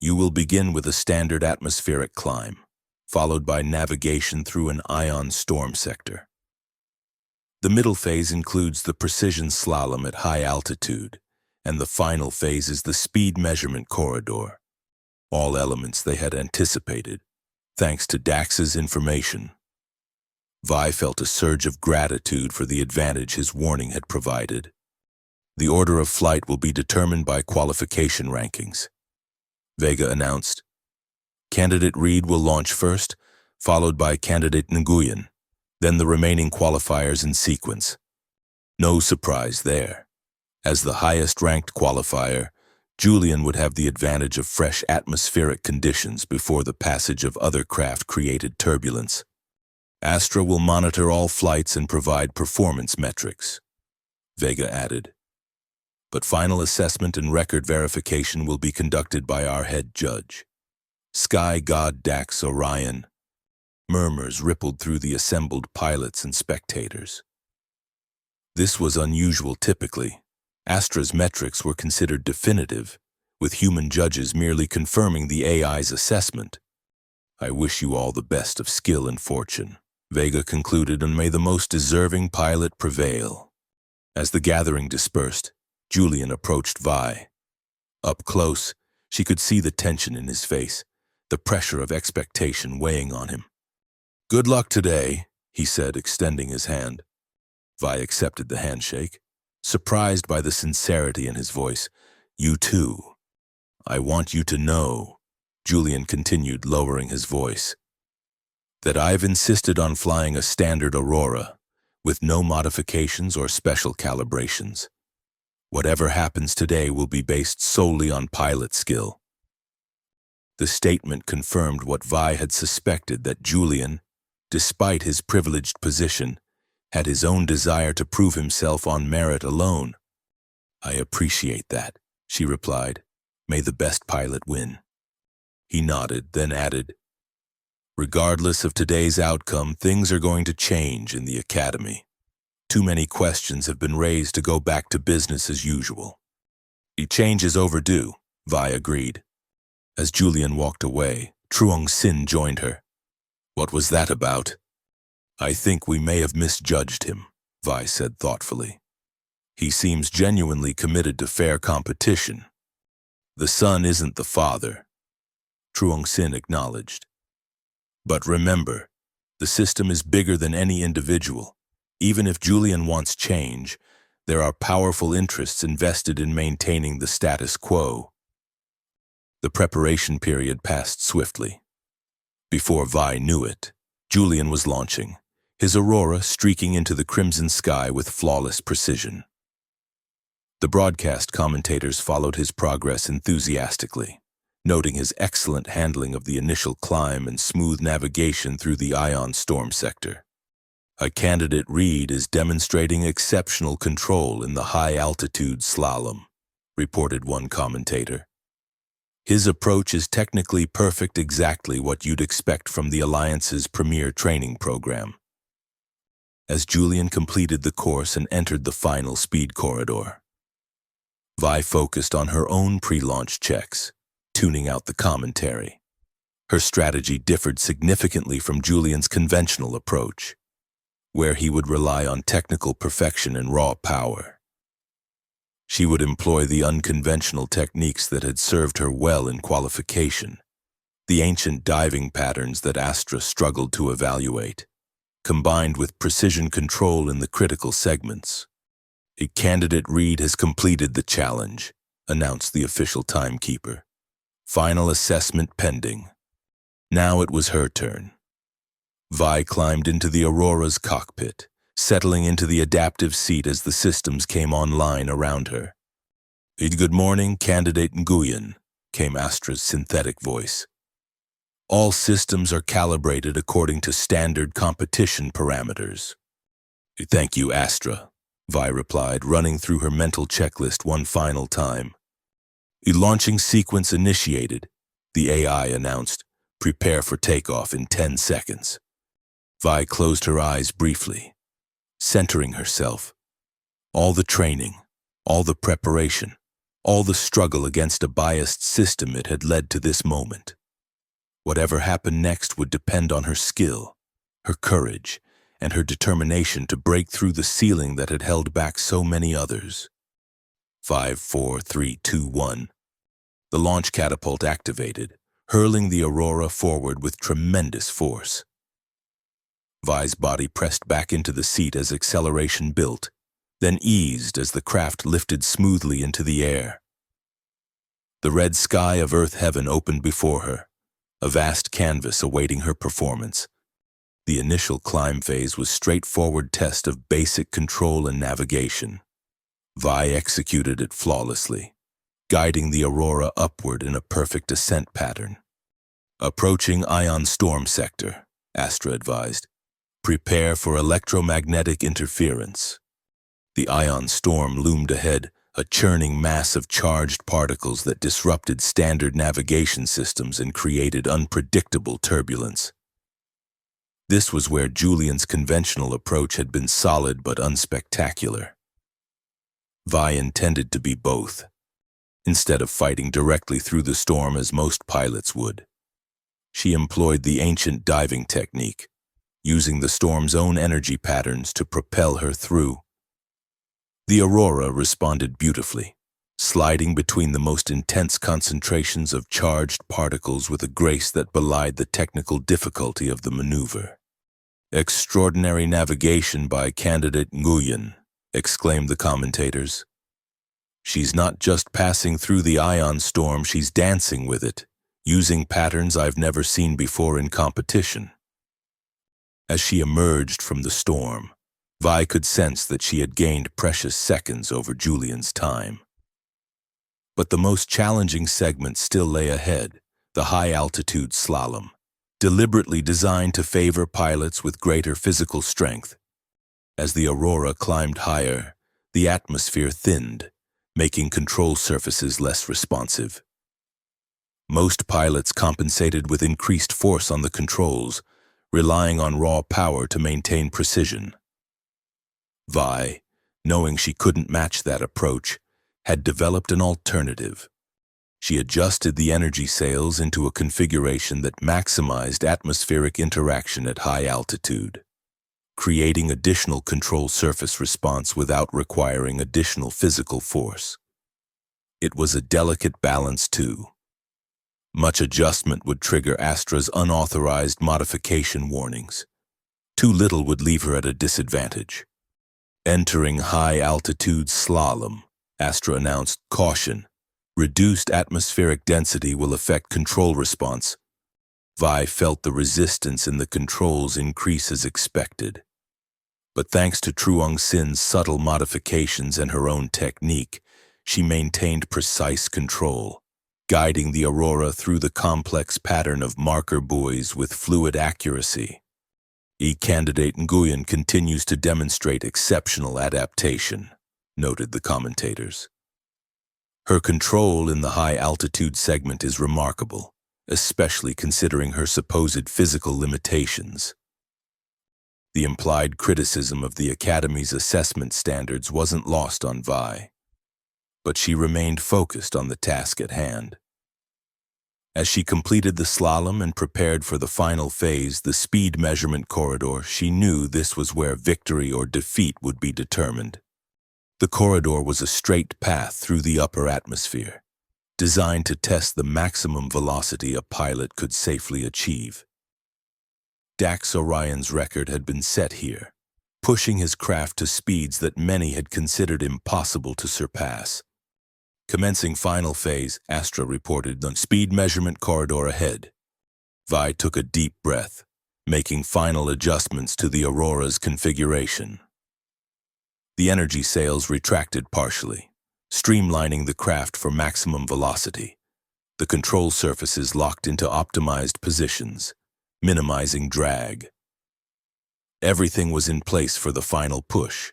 You will begin with a standard atmospheric climb, followed by navigation through an ion storm sector. The middle phase includes the precision slalom at high altitude, and the final phase is the speed measurement corridor. All elements they had anticipated, thanks to Dax's information. Vi felt a surge of gratitude for the advantage his warning had provided. The order of flight will be determined by qualification rankings, Vega announced. Candidate Reed will launch first, followed by Candidate Nguyen, then the remaining qualifiers in sequence. No surprise there. As the highest-ranked qualifier, Julian would have the advantage of fresh atmospheric conditions before the passage of other craft-created turbulence. Astra will monitor all flights and provide performance metrics, Vega added. But final assessment and record verification will be conducted by our head judge, Sky God Dax Orion. Murmurs rippled through the assembled pilots and spectators. This was unusual typically. Astra's metrics were considered definitive, with human judges merely confirming the AI's assessment. I wish you all the best of skill and fortune, Vega concluded, and may the most deserving pilot prevail. As the gathering dispersed, Julian approached Vi. Up close, she could see the tension in his face, the pressure of expectation weighing on him. Good luck today, he said, extending his hand. Vi accepted the handshake, surprised by the sincerity in his voice. You too. I want you to know, Julian continued, lowering his voice, that I've insisted on flying a standard Aurora, with no modifications or special calibrations. Whatever happens today will be based solely on pilot skill. The statement confirmed what Vi had suspected, that Julian, despite his privileged position, had his own desire to prove himself on merit alone. I appreciate that, she replied. May the best pilot win. He nodded, then added, regardless of today's outcome, things are going to change in the Academy. Too many questions have been raised to go back to business as usual. The change is overdue, Vi agreed. As Julian walked away, Truong Sin joined her. What was that about? I think we may have misjudged him, Vi said thoughtfully. He seems genuinely committed to fair competition. The son isn't the father, Truong Sin acknowledged. But remember, the system is bigger than any individual. Even if Julian wants change, there are powerful interests invested in maintaining the status quo. The preparation period passed swiftly. Before Vi knew it, Julian was launching, his Aurora streaking into the crimson sky with flawless precision. The broadcast commentators followed his progress enthusiastically, noting his excellent handling of the initial climb and smooth navigation through the ion storm sector. A candidate Reed is demonstrating exceptional control in the high-altitude slalom, reported one commentator. His approach is technically perfect, exactly what you'd expect from the Alliance's premier training program. As Julian completed the course and entered the final speed corridor, Vi focused on her own pre-launch checks, tuning out the commentary. Her strategy differed significantly from Julian's conventional approach, where he would rely on technical perfection and raw power. She would employ the unconventional techniques that had served her well in qualification, the ancient diving patterns that Astra struggled to evaluate, combined with precision control in the critical segments. A candidate Reed has completed the challenge, announced the official timekeeper. Final assessment pending. Now it was her turn. Vi climbed into the Aurora's cockpit, settling into the adaptive seat as the systems came online around her. Good morning, Candidate Nguyen, came Astra's synthetic voice. All systems are calibrated according to standard competition parameters. Thank you, Astra, Vi replied, running through her mental checklist one final time. A launching sequence initiated, the AI announced. Prepare for takeoff in 10 seconds. Vi closed her eyes briefly, centering herself. All the training, all the preparation, all the struggle against a biased system, it had led to this moment. Whatever happened next would depend on her skill, her courage, and her determination to break through the ceiling that had held back so many others. 5, 4, 3, 2, 1. The launch catapult activated, hurling the Aurora forward with tremendous force. Vi's body pressed back into the seat as acceleration built, then eased as the craft lifted smoothly into the air. The red sky of Earth heaven opened before her, a vast canvas awaiting her performance. The initial climb phase was straightforward test of basic control and navigation. Vi executed it flawlessly, guiding the Aurora upward in a perfect ascent pattern. Approaching ion storm sector, Astra advised. Prepare for electromagnetic interference. The ion storm loomed ahead, a churning mass of charged particles that disrupted standard navigation systems and created unpredictable turbulence. This was where Julian's conventional approach had been solid but unspectacular. Vi intended to be both, instead of fighting directly through the storm as most pilots would. She employed the ancient diving technique, using the storm's own energy patterns to propel her through. The Aurora responded beautifully, sliding between the most intense concentrations of charged particles with a grace that belied the technical difficulty of the maneuver. "Extraordinary navigation by candidate Nguyen," exclaimed the commentators. "She's not just passing through the ion storm, she's dancing with it, using patterns I've never seen before in competition." As she emerged from the storm, Vi could sense that she had gained precious seconds over Julian's time. But the most challenging segment still lay ahead, the high-altitude slalom, deliberately designed to favor pilots with greater physical strength. As the Aurora climbed higher, the atmosphere thinned, making control surfaces less responsive. Most pilots compensated with increased force on the controls, relying on raw power to maintain precision. Vi, knowing she couldn't match that approach, had developed an alternative. She adjusted the energy sails into a configuration that maximized atmospheric interaction at high altitude, creating additional control surface response without requiring additional physical force. It was a delicate balance, too. Much adjustment would trigger Astra's unauthorized modification warnings. Too little would leave her at a disadvantage. Entering high-altitude slalom, Astra announced, "Caution. Reduced atmospheric density will affect control response." Vi felt the resistance in the controls increase as expected. But thanks to Truong Sin's subtle modifications and her own technique, she maintained precise control, guiding the Aurora through the complex pattern of marker buoys with fluid accuracy. Candidate Nguyen continues to demonstrate exceptional adaptation, noted the commentators. Her control in the high-altitude segment is remarkable, especially considering her supposed physical limitations. The implied criticism of the Academy's assessment standards wasn't lost on Vi, but she remained focused on the task at hand. As she completed the slalom and prepared for the final phase, the speed measurement corridor, she knew this was where victory or defeat would be determined. The corridor was a straight path through the upper atmosphere, designed to test the maximum velocity a pilot could safely achieve. Dax Orion's record had been set here, pushing his craft to speeds that many had considered impossible to surpass. Commencing final phase, Astra reported the speed measurement corridor ahead. Vi took a deep breath, making final adjustments to the Aurora's configuration. The energy sails retracted partially, streamlining the craft for maximum velocity. The control surfaces locked into optimized positions, minimizing drag. Everything was in place for the final push.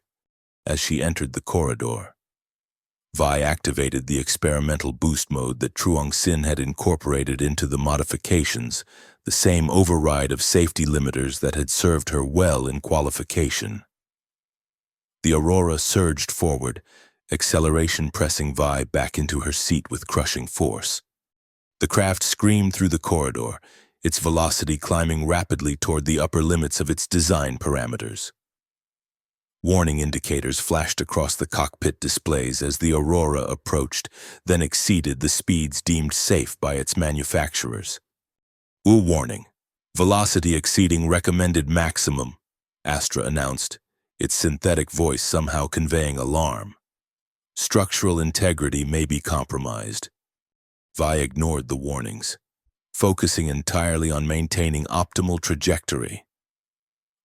As she entered the corridor, Vi activated the experimental boost mode that Truong Sin had incorporated into the modifications, the same override of safety limiters that had served her well in qualification. The Aurora surged forward, acceleration pressing Vi back into her seat with crushing force. The craft screamed through the corridor, its velocity climbing rapidly toward the upper limits of its design parameters. Warning indicators flashed across the cockpit displays as the Aurora approached, then exceeded the speeds deemed safe by its manufacturers. Warning. Velocity exceeding recommended maximum, Astra announced, its synthetic voice somehow conveying alarm. Structural integrity may be compromised. Vi ignored the warnings, focusing entirely on maintaining optimal trajectory.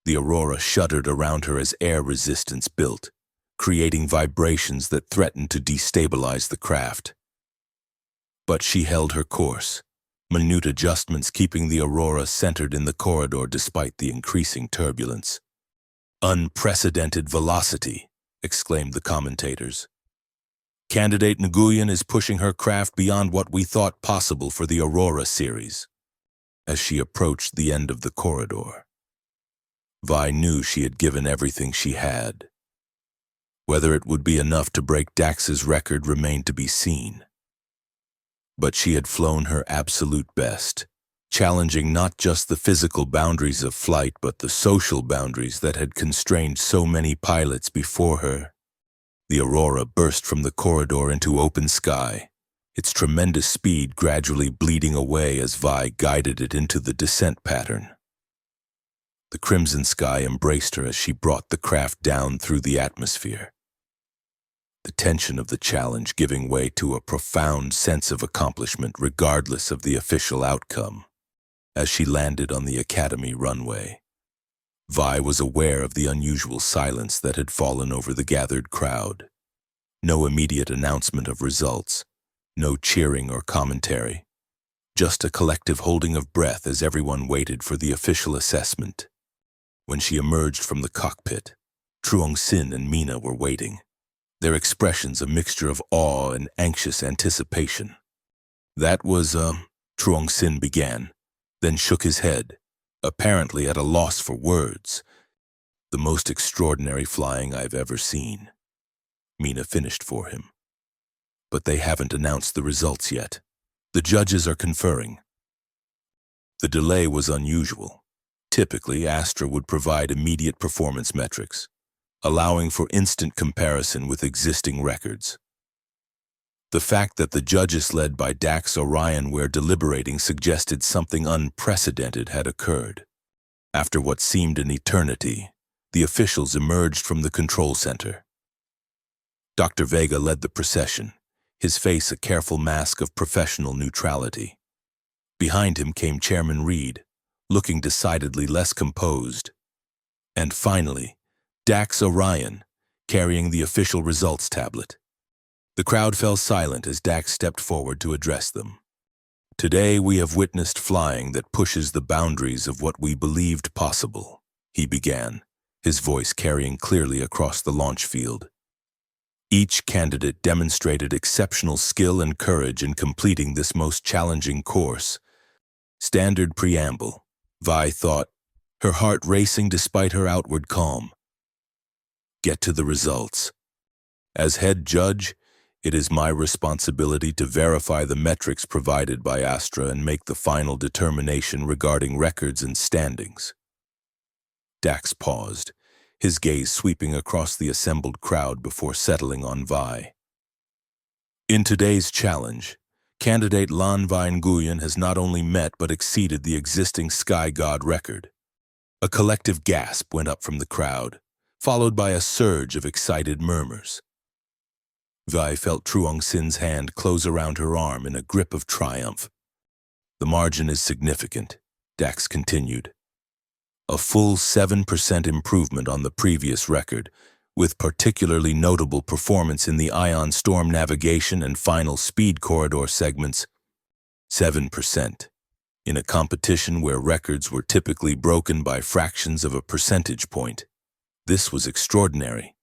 The Aurora shuddered around her as air resistance built, creating vibrations that threatened to destabilize the craft. But she held her course, minute adjustments keeping the Aurora centered in the corridor despite the increasing turbulence. "Unprecedented velocity," exclaimed the commentators. "Candidate Nguyen is pushing her craft beyond what we thought possible for the Aurora series." As she approached the end of the corridor, Vi knew she had given everything she had. Whether it would be enough to break Dax's record remained to be seen. But she had flown her absolute best, challenging not just the physical boundaries of flight but the social boundaries that had constrained so many pilots before her. The Aurora burst from the corridor into open sky, its tremendous speed gradually bleeding away as Vi guided it into the descent pattern. The crimson sky embraced her as she brought the craft down through the atmosphere, the tension of the challenge giving way to a profound sense of accomplishment regardless of the official outcome. As she landed on the Academy runway, Vi was aware of the unusual silence that had fallen over the gathered crowd. No immediate announcement of results, no cheering or commentary, just a collective holding of breath as everyone waited for the official assessment. When she emerged from the cockpit, Truong Sin and Mina were waiting, their expressions a mixture of awe and anxious anticipation. "That was, Truong Sin began, then shook his head, apparently at a loss for words. "The most extraordinary flying I've ever seen," Mina finished for him. "But they haven't announced the results yet. The judges are conferring." The delay was unusual. Typically, Astra would provide immediate performance metrics, allowing for instant comparison with existing records. The fact that the judges led by Dax Orion were deliberating suggested something unprecedented had occurred. After what seemed an eternity, the officials emerged from the control center. Dr. Vega led the procession, his face a careful mask of professional neutrality. Behind him came Chairman Reed, looking decidedly less composed. And finally, Dax Orion, carrying the official results tablet. The crowd fell silent as Dax stepped forward to address them. "Today we have witnessed flying that pushes the boundaries of what we believed possible," he began, his voice carrying clearly across the launch field. Each candidate demonstrated exceptional skill and courage in completing this most challenging course. Standard preamble, Vi thought, her heart racing despite her outward calm. Get to the results. As head judge, it is my responsibility to verify the metrics provided by Astra and make the final determination regarding records and standings. Dax paused, his gaze sweeping across the assembled crowd before settling on Vi. "In today's challenge, candidate Lan Vi Nguyen has not only met but exceeded the existing Sky God record." A collective gasp went up from the crowd, followed by a surge of excited murmurs. Vi felt Truong Sin's hand close around her arm in a grip of triumph. "The margin is significant," Dax continued. "A full 7% improvement on the previous record, with particularly notable performance in the ion storm navigation and final speed corridor segments. 7%. In a competition where records were typically broken by fractions of a percentage point. This was extraordinary."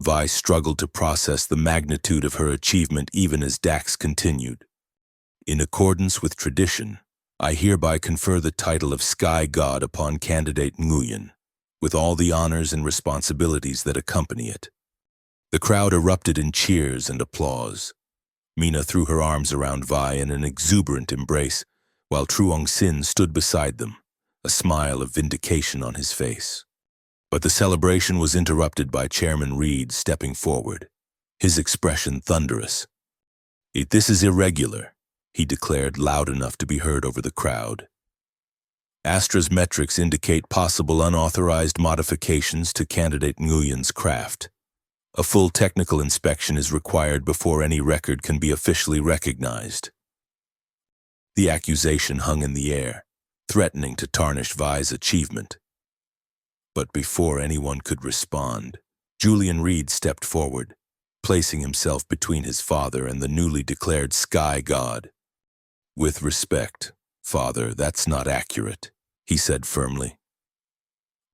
Vi struggled to process the magnitude of her achievement even as Dax continued. "In accordance with tradition, I hereby confer the title of Sky God upon candidate Nguyen, with all the honors and responsibilities that accompany it." The crowd erupted in cheers and applause. Mina threw her arms around Vi in an exuberant embrace, while Truong Sin stood beside them, a smile of vindication on his face. But the celebration was interrupted by Chairman Reed stepping forward, his expression thunderous. "This is irregular," he declared loud enough to be heard over the crowd. Astra's metrics indicate possible unauthorized modifications to candidate Nguyen's craft. A full technical inspection is required before any record can be officially recognized. The accusation hung in the air, threatening to tarnish Vi's achievement. But before anyone could respond, Julian Reed stepped forward, placing himself between his father and the newly declared Sky God. "With respect, Father, that's not accurate," he said firmly.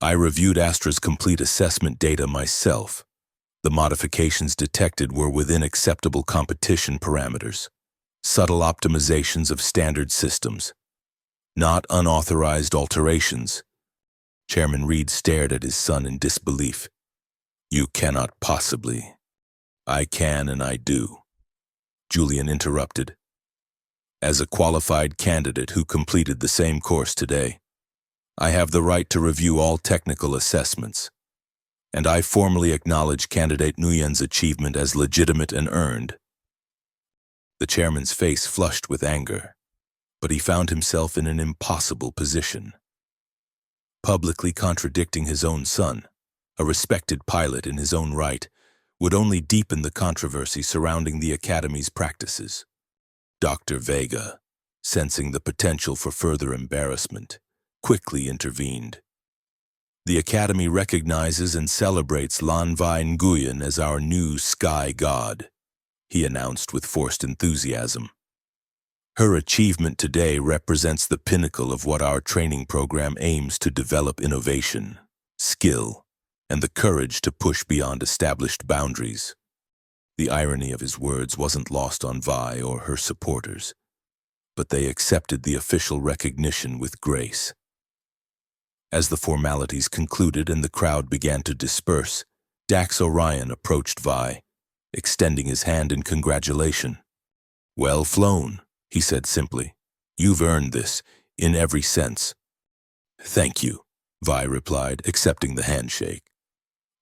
"I reviewed Astra's complete assessment data myself. The modifications detected were within acceptable competition parameters, subtle optimizations of standard systems, not unauthorized alterations." Chairman Reed stared at his son in disbelief. "You cannot possibly." "I can and I do," Julian interrupted. "As a qualified candidate who completed the same course today, I have the right to review all technical assessments, and I formally acknowledge candidate Nguyen's achievement as legitimate and earned." The chairman's face flushed with anger, but he found himself in an impossible position. Publicly contradicting his own son, a respected pilot in his own right, would only deepen the controversy surrounding the Academy's practices. Dr. Vega, sensing the potential for further embarrassment, quickly intervened. "The Academy recognizes and celebrates Lanvai Nguyen as our new Sky God," he announced with forced enthusiasm. "Her achievement today represents the pinnacle of what our training program aims to develop: innovation, skill, and the courage to push beyond established boundaries." The irony of his words wasn't lost on Vi or her supporters, but they accepted the official recognition with grace. As the formalities concluded and the crowd began to disperse, Dax Orion approached Vi, extending his hand in congratulation. "Well flown," he said simply. "You've earned this, in every sense." "Thank you," Vi replied, accepting the handshake.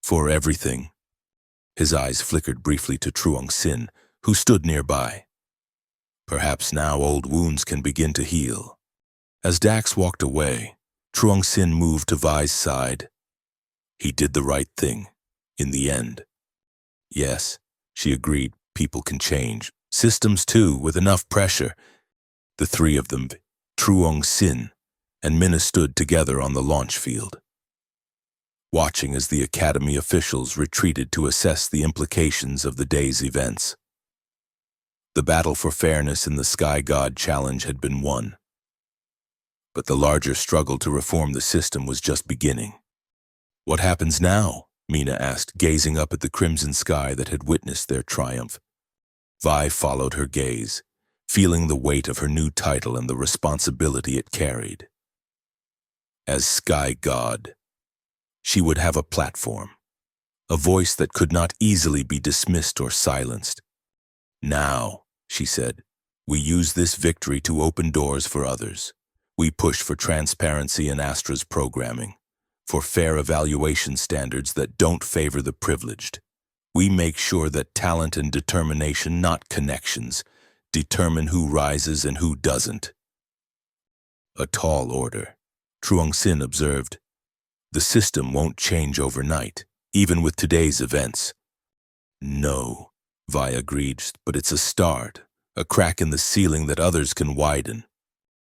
"For everything." His eyes flickered briefly to Truong Sin, who stood nearby. "Perhaps now old wounds can begin to heal." As Dax walked away, Truong Sin moved to Vi's side. "He did the right thing, in the end." "Yes," she agreed, "people can change. Systems too, with enough pressure." The three of them, Truong Sin and Minna, stood together on the launch field, watching as the Academy officials retreated to assess the implications of the day's events. The battle for fairness in the Sky God Challenge had been won, but the larger struggle to reform the system was just beginning. "What happens now?" Minna asked, gazing up at the crimson sky that had witnessed their triumph. Vi followed her gaze, feeling the weight of her new title and the responsibility it carried. As Sky God, she would have a platform, a voice that could not easily be dismissed or silenced. "Now," she said, "we use this victory to open doors for others. We push for transparency in Astra's programming, for fair evaluation standards that don't favor the privileged. We make sure that talent and determination, not connections, determine who rises and who doesn't." "A tall order," Truong Sin observed. "The system won't change overnight, even with today's events." "No," Vi agreed, "but it's a start, a crack in the ceiling that others can widen."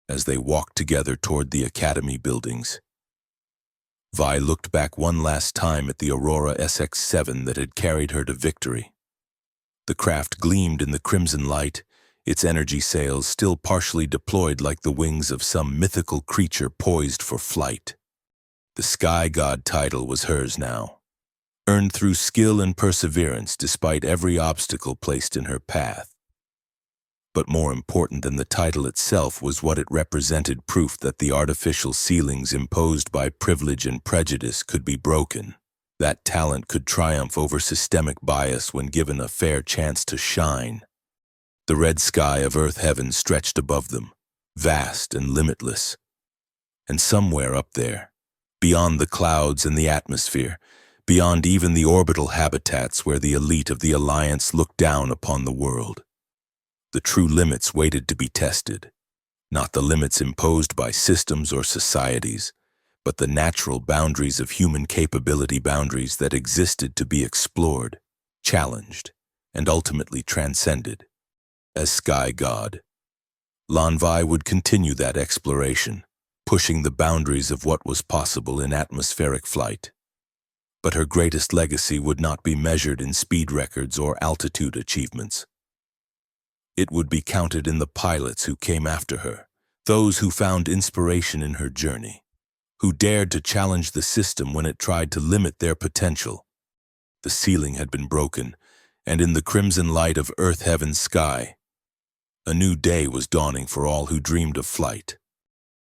As they walked together toward the Academy buildings, Vi looked back one last time at the Aurora SX-7 that had carried her to victory. The craft gleamed in the crimson light, its energy sails still partially deployed like the wings of some mythical creature poised for flight. The Sky God title was hers now, earned through skill and perseverance despite every obstacle placed in her path. But more important than the title itself was what it represented: proof that the artificial ceilings imposed by privilege and prejudice could be broken. That talent could triumph over systemic bias when given a fair chance to shine. The red sky of Earth heaven stretched above them, vast and limitless. And somewhere up there, beyond the clouds and the atmosphere, beyond even the orbital habitats where the elite of the Alliance looked down upon the world, the true limits waited to be tested. not the limits imposed by systems or societies, but the natural boundaries of human capability, boundaries that existed to be explored, challenged, and ultimately transcended. As sky god, Lanvai would continue that exploration, pushing the boundaries of what was possible in atmospheric flight. But her greatest legacy would not be measured in speed records or altitude achievements. It would be counted in the pilots who came after her, those who found inspiration in her journey, who dared to challenge the system when it tried to limit their potential. The ceiling had been broken, and in the crimson light of Earth Heaven's sky, a new day was dawning for all who dreamed of flight.